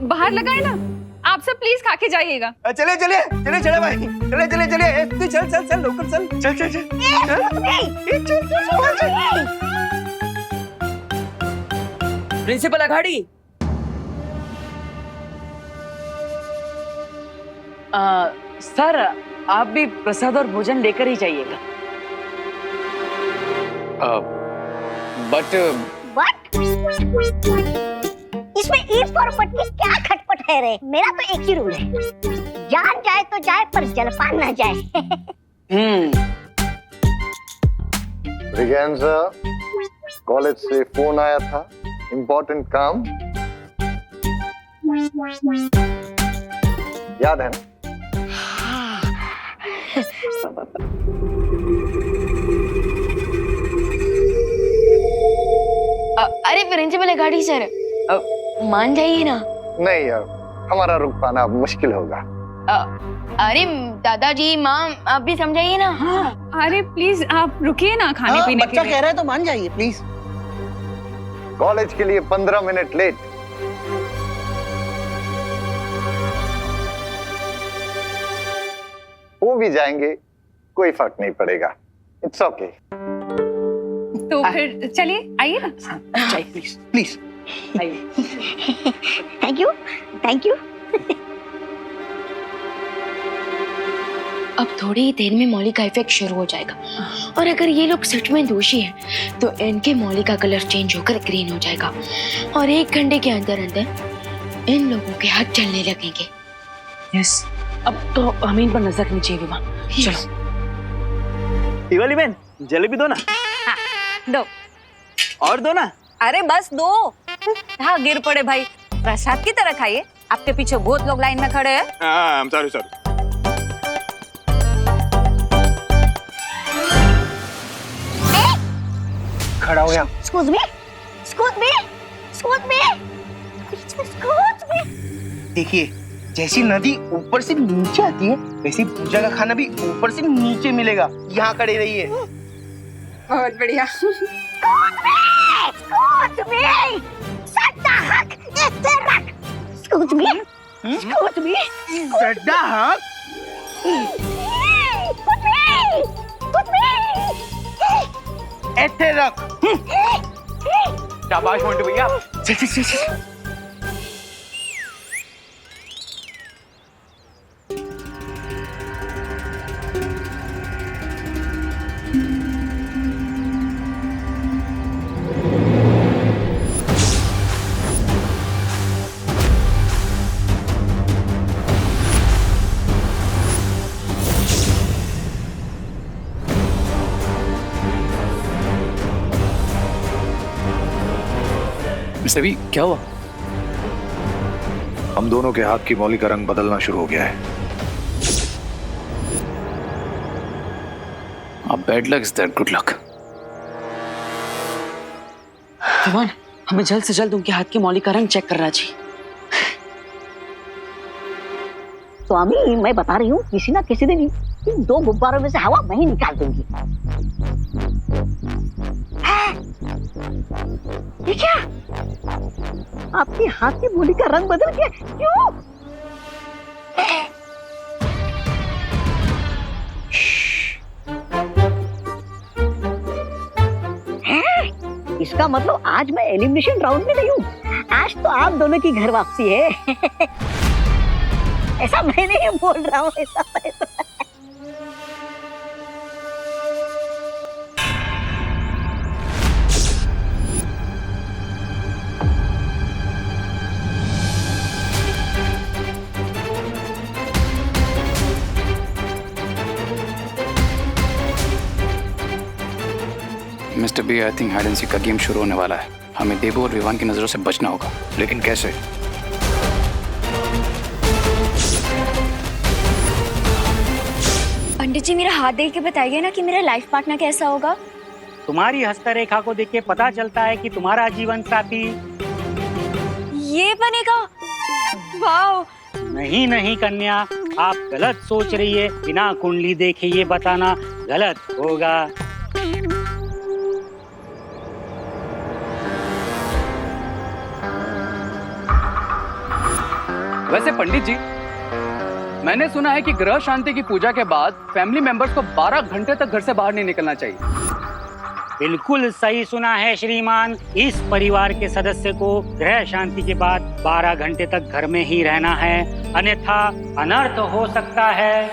बाहर लगाए ना, आप सब प्लीज खा के जाइएगा। चले चले चले चले भाई, चले चले चले, तू चल चल चल, लोकल चल चल चल चल प्रिंसिपल अघाड़ी, सर आप भी प्रसाद और भोजन लेकर ही जाइएगा। बट इसमें ईट फॉर बट की क्या खटपट है रे? मेरा तो एक ही रूल है, जान जाए तो जाए पर जलपान ना जाए। ब्रिगेंजा, कॉलेज से फोन आया था, इम्पोर्टेंट काम, याद है ना? अरे प्रिंसिपल अघाड़ी सर, मान जाइए ना। नहीं यार, हमारा रुक पाना अब मुश्किल होगा। अरे दादाजी, माँ, आप भी समझाइए ना। हाँ, अरे प्लीज आप रुकिए ना खाने पीने के लिए। बच्चा कह रहा है तो मान जाइए प्लीज। कॉलेज के लिए 15 मिनट लेट। वो भी जाएंगे, कोई फर्क नहीं पड़ेगा, इट्स ओके। तो फिर चलिए, आइए ना। चाहिए please please. Thank you thank you. अब थोड़ी ही देर में मौली का इफेक्ट शुरू हो जाएगा, और अगर ये लोग सच में दोषी हैं, तो इनके मौली का कलर चेंज होकर ग्रीन हो जाएगा, और 1 घंटे के अंदर अंदर इन लोगों के हाथ चलने लगेंगे। यस, अब तो हमें इन पर नजर रखनी चाहिए विमान। चलो। दिवाली बहन, जलेबी दो ना। हाँ, दो। और दो ना। अरे बस दो। हाँ गिर पड़े भाई, प्रसाद की तरह खाइए। आपके पीछे बहुत लोग लाइन में खड़े हैं। Sorry sorry. खड़ा हो यहाँ। Excuse me, excuse me, excuse me, excuse me. देखिए, जैसी नदी ऊपर से नीचे आती है, वैसे पूजा का खाना भी ऊपर से नीचे मिलेगा। यहाँ खड़े रहिए। बहुत बढ़िया। Excuse me, सट्टा हक इसे रख. Excuse me, excuse me. सड्डा हाँ? ऐसे रख। शाबाश मोंटू भैया। चल चल चल चल। मिस्टर बी, क्या हुआ? हम दोनों के हाथ की मौली का रंग बदलना शुरू हो गया है। अब bad luck is that good luck. Vivaan, हमें जल्द से जल्द उनके हाथ की मौली का रंग चेक करना चाहिए। स्वामी, मैं बता रही हूँ, किसी ना किसी दिन इन दो गुब्बारों में से हवा मैं ही निकाल दूंगी। ये क्या? आपके हाथ की मौली का रंग बदल गया, क्यों? इसका मतलब आज मैं एलिमिनेशन राउंड में नहीं हूँ। आज तो आप दोनों की घर वापसी है। ऐसा मैं नहीं बोल रहा हूँ, ऐसा मैं तो... mister B, I think hide and seek का गेम शुरू होने वाला है। हमें देबू और विवान की नजरों से बचना होगा। लेकिन कैसे? पंडित जी, मेरा हाथ देख के बताइए ना कि मेरा लाइफ पार्टनर कैसा होगा। तुम्हारी हस्तरेखा को देख के पता चलता है कि तुम्हारा जीवन साथी ये बनेगा। वाओ। नहीं नहीं कन्या, आप गलत सोच रही है। बिना कुंडली देखे ये बताना गलत होगा। वैसे पंडित जी, मैंने सुना है कि ग्रह शांति की पूजा के बाद फैमिली मेंबर्स को 12 घंटे तक घर से बाहर नहीं निकलना चाहिए। बिल्कुल सही सुना है श्रीमान। इस परिवार के सदस्य को ग्रह शांति के बाद 12 घंटे तक घर में ही रहना है, अन्यथा अनर्थ हो सकता है।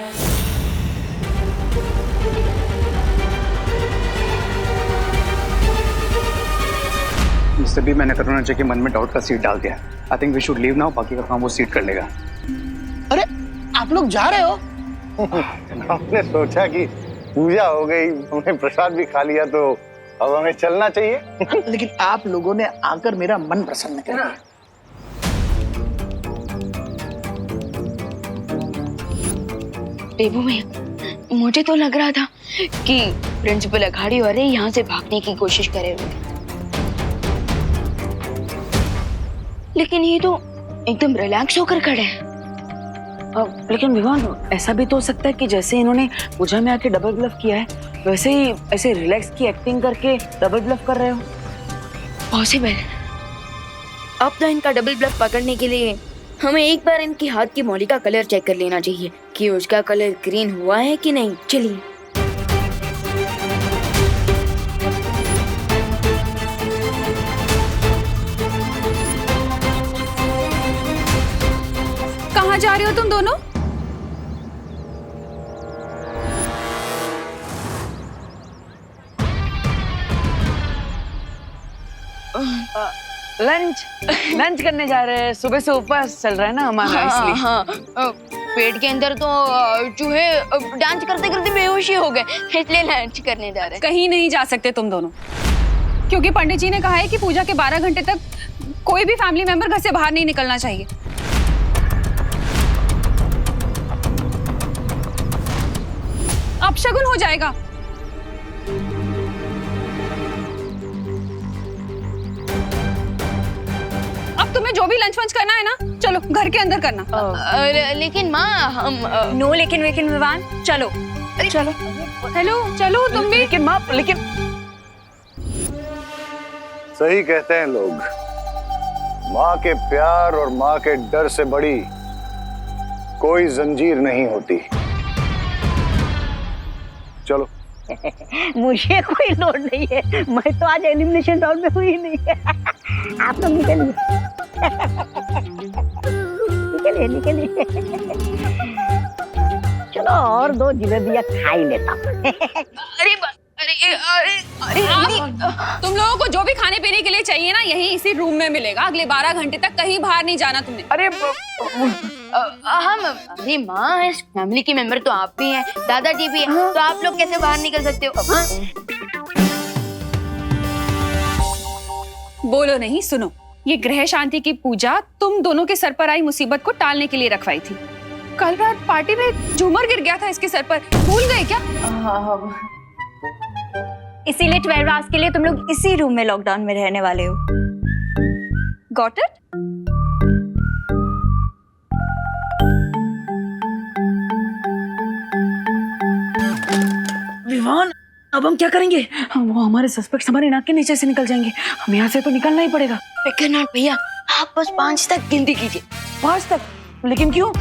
मिस्टर बी, मैंने करुणा जी के मन में डाउट का सीड डाल दिया। I think we should leave now, बाकी का काम वो सीड कर लेगा। अरे, आप लोग जा रहे हो? हमने सोचा कि पूजा हो गई, हमने प्रसाद भी खा लिया, तो अब हमें चलना चाहिए। लेकिन आप लोगों ने आकर मेरा मन प्रसन्न कर दिया। देबू भैया, मुझे तो लग रहा था कि प्रिंसिपल अघाड़ी वाले यहाँ से भागने की कोशिश करे हुए, लेकिन ये तो एकदम रिलैक्स होकर खड़े हैं। लेकिन विवान, ऐसा भी तो हो सकता है कि जैसे इन्होंने पूजा में आके डबल ब्लफ किया है, वैसे ही ऐसे रिलैक्स की एक्टिंग करके डबल ब्लफ कर रहे हो। पॉसिबल। अब तो इनका डबल ब्लफ पकड़ने के लिए हमें एक बार इनके हाथ की मौली का कलर चेक कर लेना चाहिए कि उसका कलर ग्रीन हुआ है कि नहीं। चलिए। कहाँ जा रहे हो तुम दोनों? लंच करने जा रहे हैं। सुबह से उपवास चल रहा है ना हमारा, इसलिए। हाँ, पेट के अंदर तो चूहे डांस करते करते बेहोशी हो गए, इसलिए लंच करने जा रहे हैं। कहीं नहीं जा सकते तुम दोनों, क्योंकि पंडित जी ने कहा है कि पूजा के 12 घंटे तक कोई भी फैमिली मेंबर घर से बाहर नहीं निकलना चाहिए। अपशगुन हो जाएगा। अब तुम्हें जो भी लंच वंच करना है ना, चलो घर के अंदर करना। लेकिन माँ हम नो लेकिन विवान, चलो चलो। हेलो चलो तुम भी। लेकिन माँ, लेकिन सही कहते हैं लोग, माँ के प्यार और माँ के डर से बड़ी कोई जंजीर नहीं होती। चलो। मुझे कोई लोड नहीं है, मैं तो आज एलिमिनेशन राउंड में हुई नहीं है। आप लोग निकलिए निकलिए निकलिए। चलो और दो जिलेबियाँ खा ही लेता हूँ। अरे तुम लोगों को जो भी खाने पीने के लिए चाहिए ना, यहीं इसी रूम में मिलेगा। अगले 12 घंटे तक कहीं बाहर नहीं जाना तुमने। अरे हम अरे माँ, इस फैमिली के मेंबर तो आप भी हैं, दादाजी भी हैं, तो आप लोग कैसे बाहर निकल सकते हो? हाँ? बोलो नहीं, सुनो। ये ग्रह शांति की पूजा तुम दोनों के सर पर आई मुसीबत को टालने के लिए रखवाई थी। कल रात पार्टी में झूमर गिर गया था इसके सर पर, भूल गए क्या? इसीलिए 12 आवर्स के लिए तुम लोग इसी रूम में लॉकडाउन में रहने वाले हो। Got it? विवान, अब हम क्या करेंगे? वो हमारे सस्पेक्ट्स हमारे नाक के नीचे से निकल जाएंगे। हम यहाँ से तो निकलना ही पड़ेगा। भैया, आप बस 5 तक गिनती कीजिए। 5 तक? लेकिन क्यों?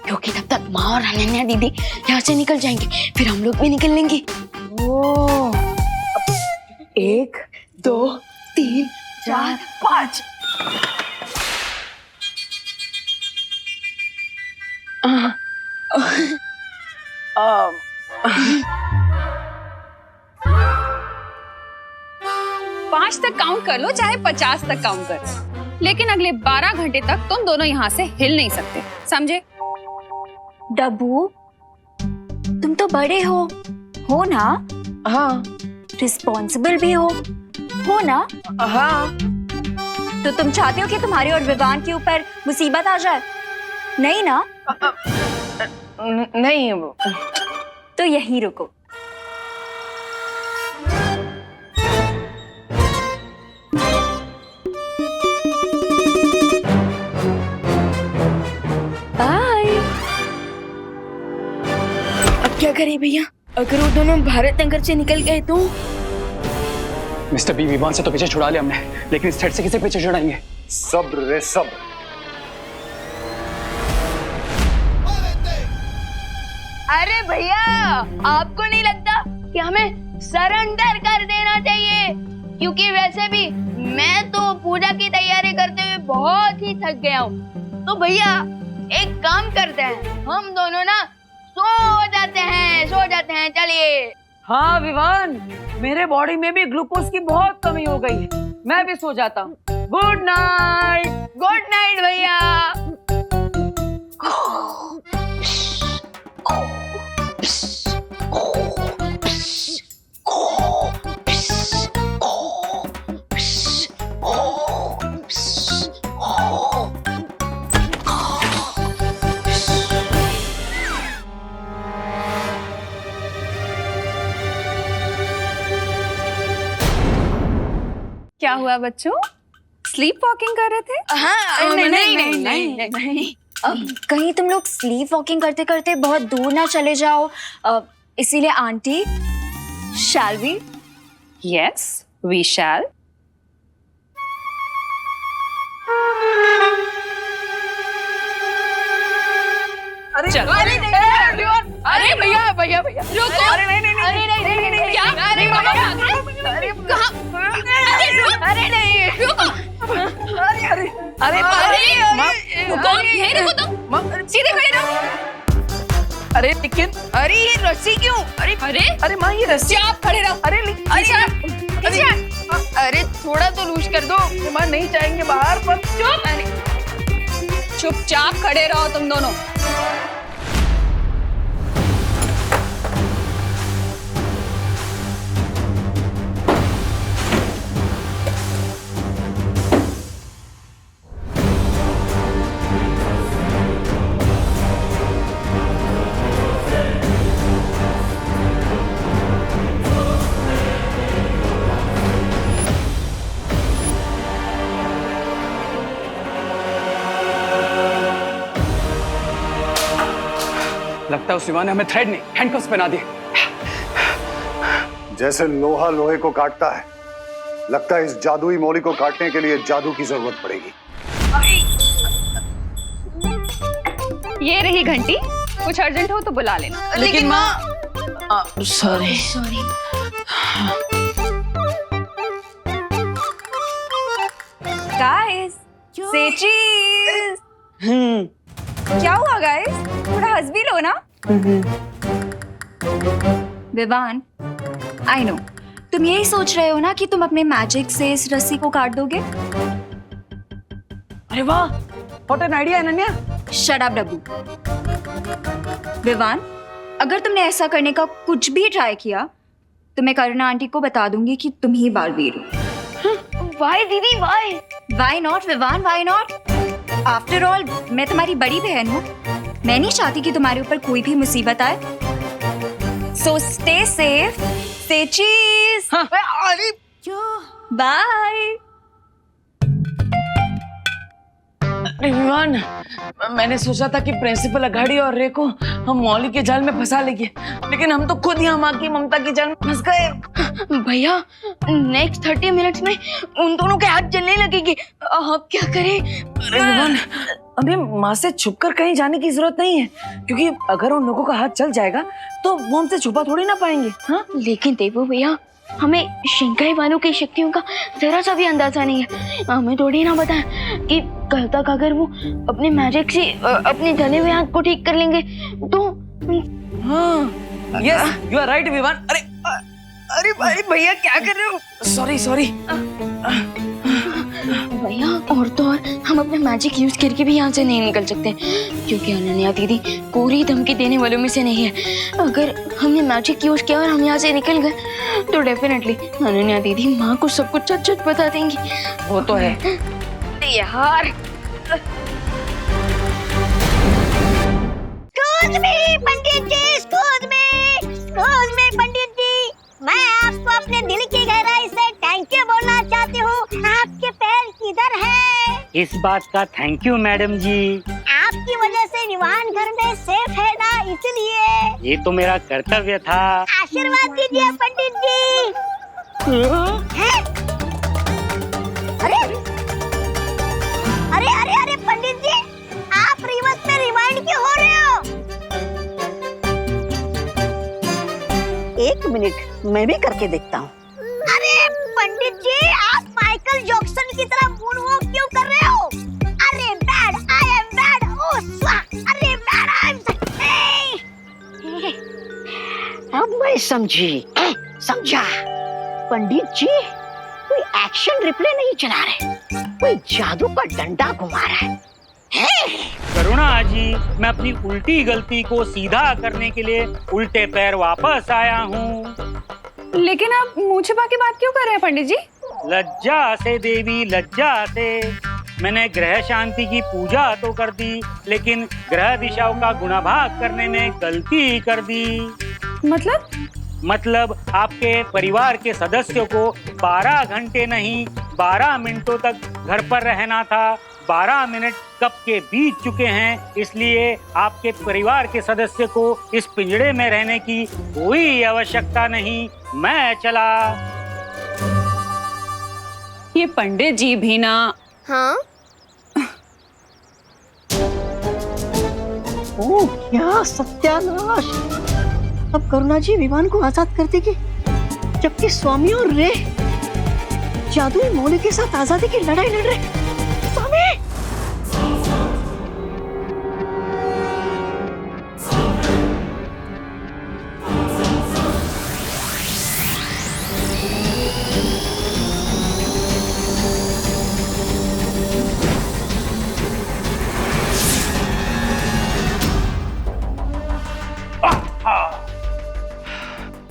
क्योंकि तब तक माँ और अनन्या दीदी यहाँ से निकल जाएंगे, फिर हम लोग भी निकल लेंगे। 1 2 3 4 5। पांच तक काउंट कर लो, चाहे 50 तक काउंट कर लो, लेकिन अगले 12 घंटे तक तुम दोनों यहाँ से हिल नहीं सकते, समझे? डब्बू, तुम तो बड़े हो ना? हाँ। रिस्पॉन्सिबल भी हो ना? हाँ। तो तुम चाहते हो कि तुम्हारे और विवान के ऊपर मुसीबत आ जाए? नहीं ना? नहीं। तो यहीं रुको। बाय। अब क्या करें भैया? अगर वो दोनों भारत नगर से निकल गए तो? मिस्टर बी, विवान से तो पीछे छुड़ा लिया हमने, लेकिन इस थ्रेड से किसे पीछे छुड़ाएंगे? सब्र रे सब्र। अरे भैया, आपको नहीं लगता कि हमें सरेंडर कर देना चाहिए? क्योंकि वैसे भी मैं तो पूजा की तैयारी करते हुए बहुत ही थक गया हूँ। तो भैया एक काम करते हैं, हम दोनों ना सो जाते हैं, चलिए। हाँ विवान, मेरे बॉडी में भी ग्लूकोज की बहुत कमी हो गई है, मैं भी सो जाता हूँ। गुड नाइट भैया। क्या हुआ बच्चों? स्लीप वॉकिंग कर रहे थे? हाँ, नहीं। कहीं तुम लोग स्लीप वॉकिंग करते करते बहुत दूर ना चले जाओ, इसीलिए aunty, shall we? Yes, we shall. अरे भैया रुको। अरे नहीं क्या? अरे कहाँ? अरे नहीं रुको। रुको, यहीं रुको तुम, सीधे खड़े रहो। अरे लेकिन, अरे ये रस्सी क्यों? अरे माँ ये रस्सी। आप खड़े रहो। अरे थोड़ा तो लूज कर दो। माँ नहीं जाएंगे बाहर, पर चुपचाप खड़े रहो तुम दोनों। लगता है उस विवान ने हमें थ्रेड नहीं हैंडकफ्स पहना दिए। जैसे लोहा लोहे को काटता है, लगता है इस जादुई मौली को काटने के लिए जादू की जरूरत पड़ेगी। ये रही घंटी, कुछ अर्जेंट हो तो बुला लेना। लेकिन माँ सॉरी गाइस, से चीज। क्या हुआ गाइस? थोड़ा हंस भी लो ना। विवान, आई नो तुम यही सोच रहे हो ना कि तुम अपने मैजिक से इस रस्सी को काट दोगे। अरे वाह, what an idea Ananya. Shut up Dabbu. Vivaan, अगर तुमने ऐसा करने का कुछ भी ट्राई किया तो मैं करुणा आंटी को बता दूंगी कि तुम ही बालवीर हो। वाई दीदी why? Why not, Vivaan? Why not? After all, मैं तुम्हारी बड़ी बहन हूँ। मैं नहीं चाहती कि तुम्हारे ऊपर कोई भी मुसीबत आए। So stay safe, say cheese. Bye. अरे विवान, मैंने सोचा था कि प्रिंसिपल अघाड़ी और रे को हम मौली के जाल में फंसा लेंगे, लेकिन हम तो खुद यहाँ माँ की ममता के जाल में फंस गए। भैया, नेक्स्ट 30 मिनट्स में उन दोनों के हाथ जलने लगेंगे। अब क्या करें? अरे विवान, हमें माँ से छुपकर कहीं जाने की जरूरत नहीं है, क्योंकि अगर उन लोगों का हाथ चल जाएगा तो वो हमसे छुपा थोड़ी ना पाएंगे। हाँ, लेकिन देवो भैया, हमें शिंकाई वालों की शक्तियों का जरा सा भी अंदाजा नहीं है। हमें थोड़ी ना पता है कि कल तक अगर वो अपने मैजिक से अपने जले हुए हाथ को ठीक कर लेंगे तो। हाँ, yes, you are right Vivaan. अरे अरे भाई भैया, क्या कर रहे हो? सॉरी। भैया, और तो और हम अपना मैजिक यूज करके भी यहाँ से नहीं निकल सकते, क्योंकि अनन्या दीदी कोरी धमकी देने वालों में से नहीं है। अगर हमने मैजिक यूज किया और हम यहाँ से निकल गए तो डेफिनेटली अनन्या दीदी माँ को सब कुछ सच बता देंगी। वो तो है यार। पंडित जी, पंडित जी, मैं आपको अपने दिल की गहराई से थैंक यू बोलना चाहती हूँ। आपके पैर किधर है? इस बात का थैंक यू मैडम जी। आपकी वजह से विवान घर में सेफ है ना, इसलिए। ये तो मेरा कर्तव्य था। आशीर्वाद दीजिए पंडित जी। अरे पंडित जी, आप रिवर्स में रिवाइंड क्यों हो रहे हो? एक मिनट, मैं भी करके देखता हूँ। अरे पंडित जी, आप माइकल जैक्सन की तरह मूनवॉक क्यों कर रहे हो? अरे बैड, आई एम बैड। ओह स्वाहा, अरे बैड, आई एम। अब मैं समझा। पंडित जी कोई एक्शन रिप्ले नहीं चला रहे, कोई जादू का डंडा घुमा रहा है। करुणा जी, मैं अपनी उल्टी गलती को सीधा करने के लिए उल्टे पैर वापस आया हूँ। लेकिन आप मुंह छिपा के बात क्यों कर रहे हैं पंडित जी? लज्जा से देवी, लज्जा से। मैंने ग्रह शांति की पूजा तो कर दी, लेकिन ग्रह दिशाओं का गुणाभाग करने में गलती कर दी। मतलब आपके परिवार के सदस्यों को 12 घंटे नहीं 12 मिनटों तक घर पर रहना था। 12 मिनट कब के बीत चुके हैं, इसलिए आपके परिवार के सदस्य को इस पिंजड़े में रहने की कोई आवश्यकता नहीं। मैं चला। ये पंडित जी भी ना। हाँ? ओह क्या सत्यानाश! अब करुणा जी विवान को आजाद कर देगी, जबकि स्वामी और रे जादुई मौली के साथ आजादी की लड़ाई लड़ रहे। Swami!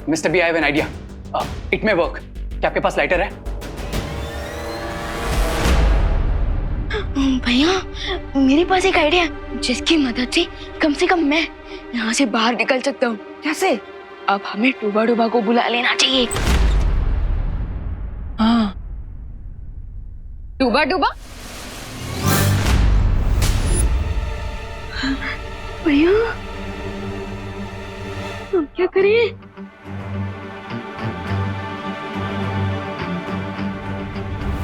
Mister B, I have an idea. It may work. क्या आपके पास लाइटर है? भैया, मेरे पास एक आइडिया है जिसकी मदद से कम मैं यहाँ से बाहर निकल सकता हूँ। कैसे? अब हमें टूबा डूबा को बुला लेना चाहिए। हाँ, डूबा डूबा? भैया, हम क्या करें?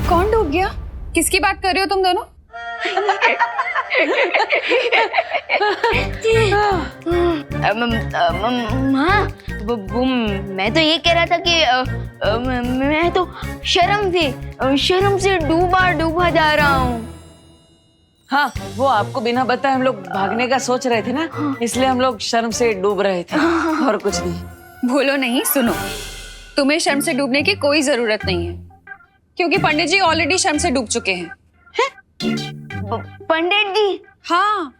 कौन डूब गया? किसकी बात कर रहे हो तुम दोनों? माँ, वो मैं तो ये कह रहा था कि मैं तो शर्म से डूबा डूबा जा रहा हूँ। हाँ, वो आपको बिना बताए हम लोग भागने का सोच रहे थे ना, इसलिए हम लोग शर्म से डूब रहे थे और कुछ नहीं। भूलो नहीं, सुनो, तुम्हें शर्म से डूबने की कोई जरूरत नहीं है, क्योंकि पंडित जी ऑलरेडी शर्म से डूब चुके हैं। पंडित जी? हाँ,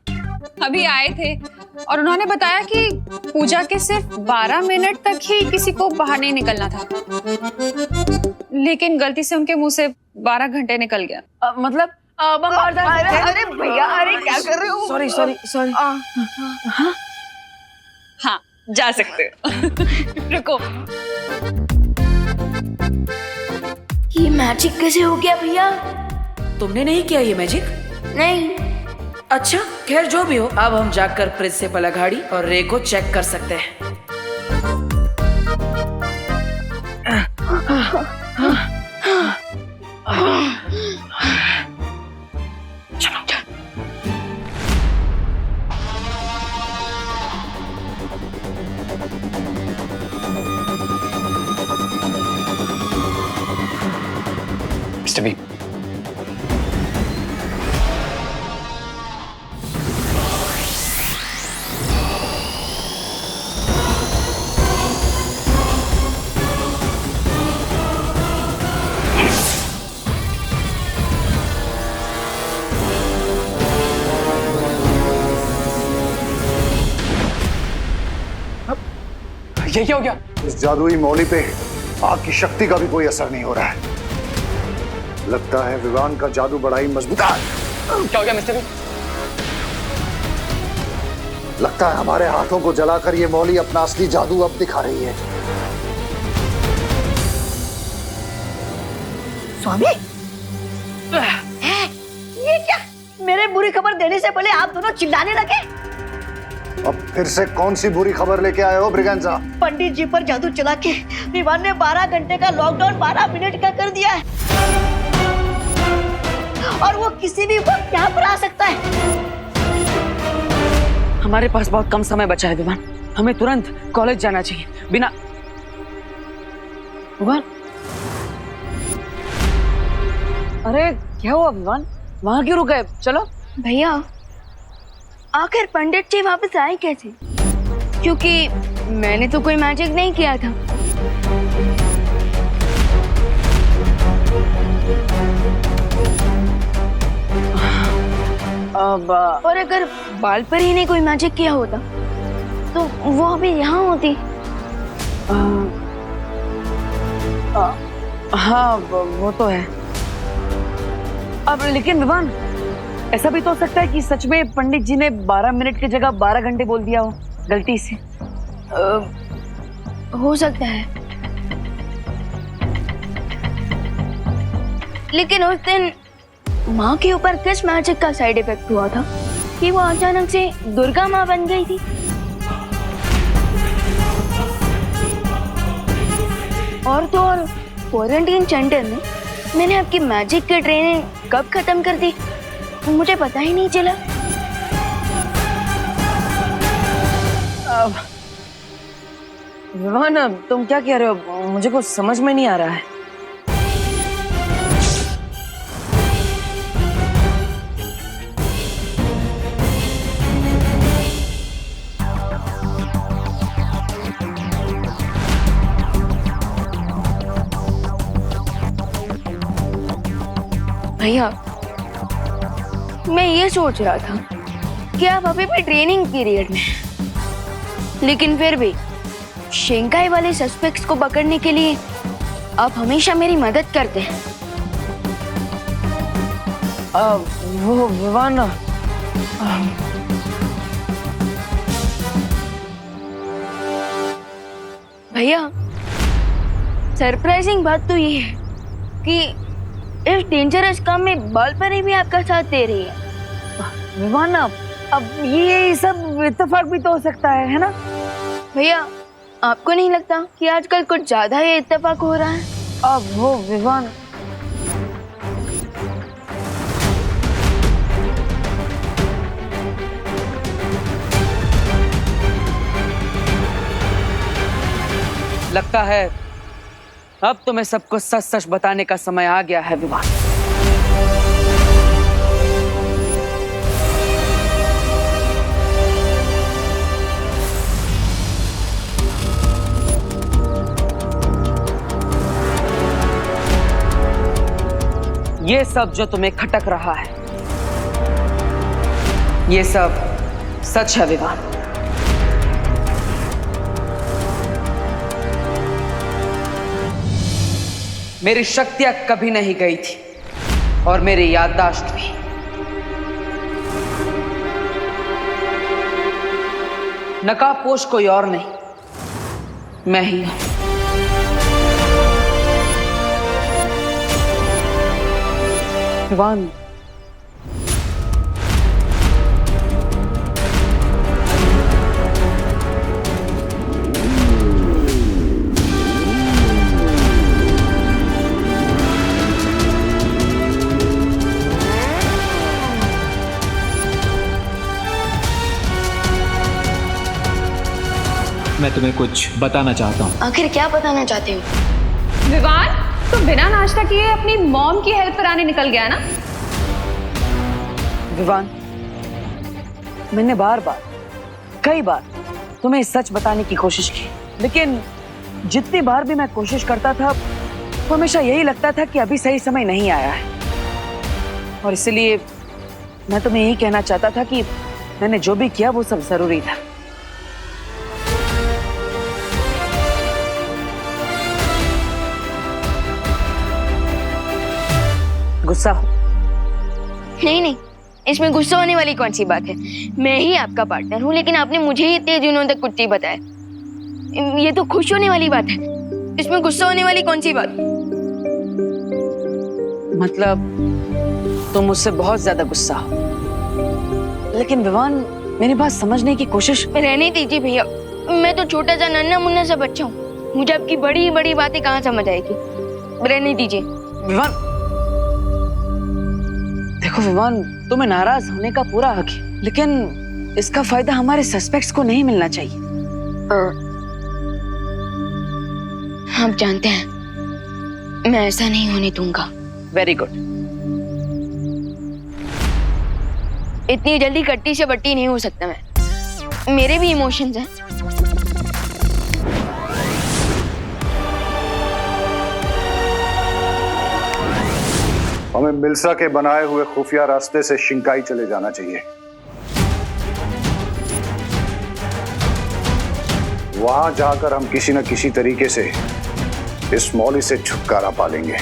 अभी आए थे और उन्होंने बताया कि पूजा के सिर्फ 12 मिनट तक ही किसी को बाहर नहीं निकलना था, लेकिन गलती से उनके मुंह से 12 घंटे निकल गया। मतलब अरे भैया, अरे क्या कर रहे हो? सॉरी। हाँ, जा सकते हो। रुको, ये मैजिक कैसे हो गया भैया? तुमने नहीं किया ये मैजिक? नहीं। अच्छा, खैर जो भी हो, अब हम जाकर प्रिंसिपल अघाड़ी और रे को चेक कर सकते हैं। मिस्टर बी, ये क्या हो गया? इस जादुई मौली पे आग की शक्ति का भी कोई असर नहीं हो रहा है। लगता है विवान का जादू बड़ा ही मजबूत है। क्या हो गया मिस्टर बी? लगता है हमारे हाथों को जलाकर ये मौली अपना असली जादू अब दिखा रही है। स्वामी, ये क्या? मेरे बुरी खबर देने से पहले आप दोनों चिल्लाने लगे। अब फिर से कौन सी बुरी खबर लेके आए हो ब्रिगेंजा? पंडित जी पर जादू चला के विवान ने 12 घंटे का लॉकडाउन 12 मिनट का कर दिया है, और वो किसी भी वक्त यहाँ पर आ सकता है। हमारे पास बहुत कम समय बचा है विवान, हमें तुरंत कॉलेज जाना चाहिए। बिना विवान, अरे क्या हुआ विवान? वहां क्यों रुके? चलो। भैया, आखिर पंडित जी वापस आए कैसे? क्योंकि मैंने तो कोई मैजिक नहीं किया था। अब और अगर बाल पर ही ने कोई मैजिक किया होता तो वो अभी यहाँ होती। हाँ, वो तो है। अब लेकिन विवान, ऐसा भी तो हो सकता है कि सच में पंडित जी ने 12 मिनट की जगह 12 घंटे बोल दिया हो गलती से। हो सकता है, लेकिन उस दिन माँ के ऊपर किस मैजिक का साइड इफेक्ट हुआ था कि वो अचानक से दुर्गा माँ बन गई थी? और तो और क्वारंटीन सेंटर में मैंने आपकी मैजिक की ट्रेनिंग कब खत्म कर दी मुझे पता ही नहीं चला। विवान, तुम क्या कह रहे हो? मुझे कुछ समझ में नहीं आ रहा है। भैया, मैं ये सोच रहा था कि आप अभी भी ट्रेनिंग पीरियड में हैं, लेकिन फिर भी शेंघाई वाले सस्पेक्ट्स को पकड़ने के लिए आप हमेशा मेरी मदद करते हैं। वो विवान, भैया, सरप्राइजिंग बात तो ये है कि इस डेंजरस काम में बालपरी भी आपका साथ दे रही है। विवान, अब ये सब इत्तेफाक भी तो हो सकता है ना? भैया आपको नहीं लगता कि आजकल कुछ ज्यादा ही इत्तेफाक हो रहा है? अब वो विवान लगता है अब तुम्हें सबको सच सच बताने का समय आ गया है विवान। ये सब जो तुम्हें खटक रहा है, ये सब सच है विवान। मेरी शक्तियां कभी नहीं गई थी और मेरी याददाश्त भी। नकाबपोश कोई और नहीं, मैं ही हूं। विवान, मैं तुम्हें कुछ बताना चाहता हूँ। आखिर क्या बताना चाहते हो? विवान, तुम बिना नाश्ता किए अपनी मॉम की हेल्प कराने निकल गया ना? विवान, मैंने बार बार कई बार तुम्हें सच बताने की कोशिश की, लेकिन जितनी बार भी मैं कोशिश करता था तो हमेशा यही लगता था कि अभी सही समय नहीं आया है। और इसलिए मैं तुम्हें यही कहना चाहता था कि मैंने जो भी किया वो सब जरूरी था। गुस्सा हो? नहीं नहीं, इसमें गुस्सा होने वाली कौन सी बात है? मैं ही आपका पार्टनर हूँ, लेकिन आपने मुझे ही इतने दिनों तक कुछ नहीं बताया। ये तो खुश होने वाली बात है, इसमें गुस्सा होने वाली कौन सी बात? मतलब तुम मुझसे बहुत ज्यादा गुस्सा हो। लेकिन विवान, मेरी बात समझने की कोशिश। रहने दीजिए भैया, मैं तो छोटा सा नन्ना मुन्ना सा बच्चा हूँ, मुझे आपकी बड़ी बड़ी बातें कहाँ समझ आएगी। रहने दीजिए। विवान देखो विवान, तुम्हें नाराज होने का पूरा हक है, लेकिन इसका फायदा हमारे सस्पेक्ट्स को नहीं मिलना चाहिए। आप जानते हैं, मैं ऐसा नहीं होने दूंगा। Very good. इतनी जल्दी कट्टी से बट्टी नहीं हो सकता मैं, मेरे भी इमोशंस हैं। हमें मिल्सा के बनाए हुए खुफिया रास्ते से शिंकाई चले जाना चाहिए। वहां जाकर हम किसी न किसी तरीके से इस मौली से छुटकारा पा लेंगे।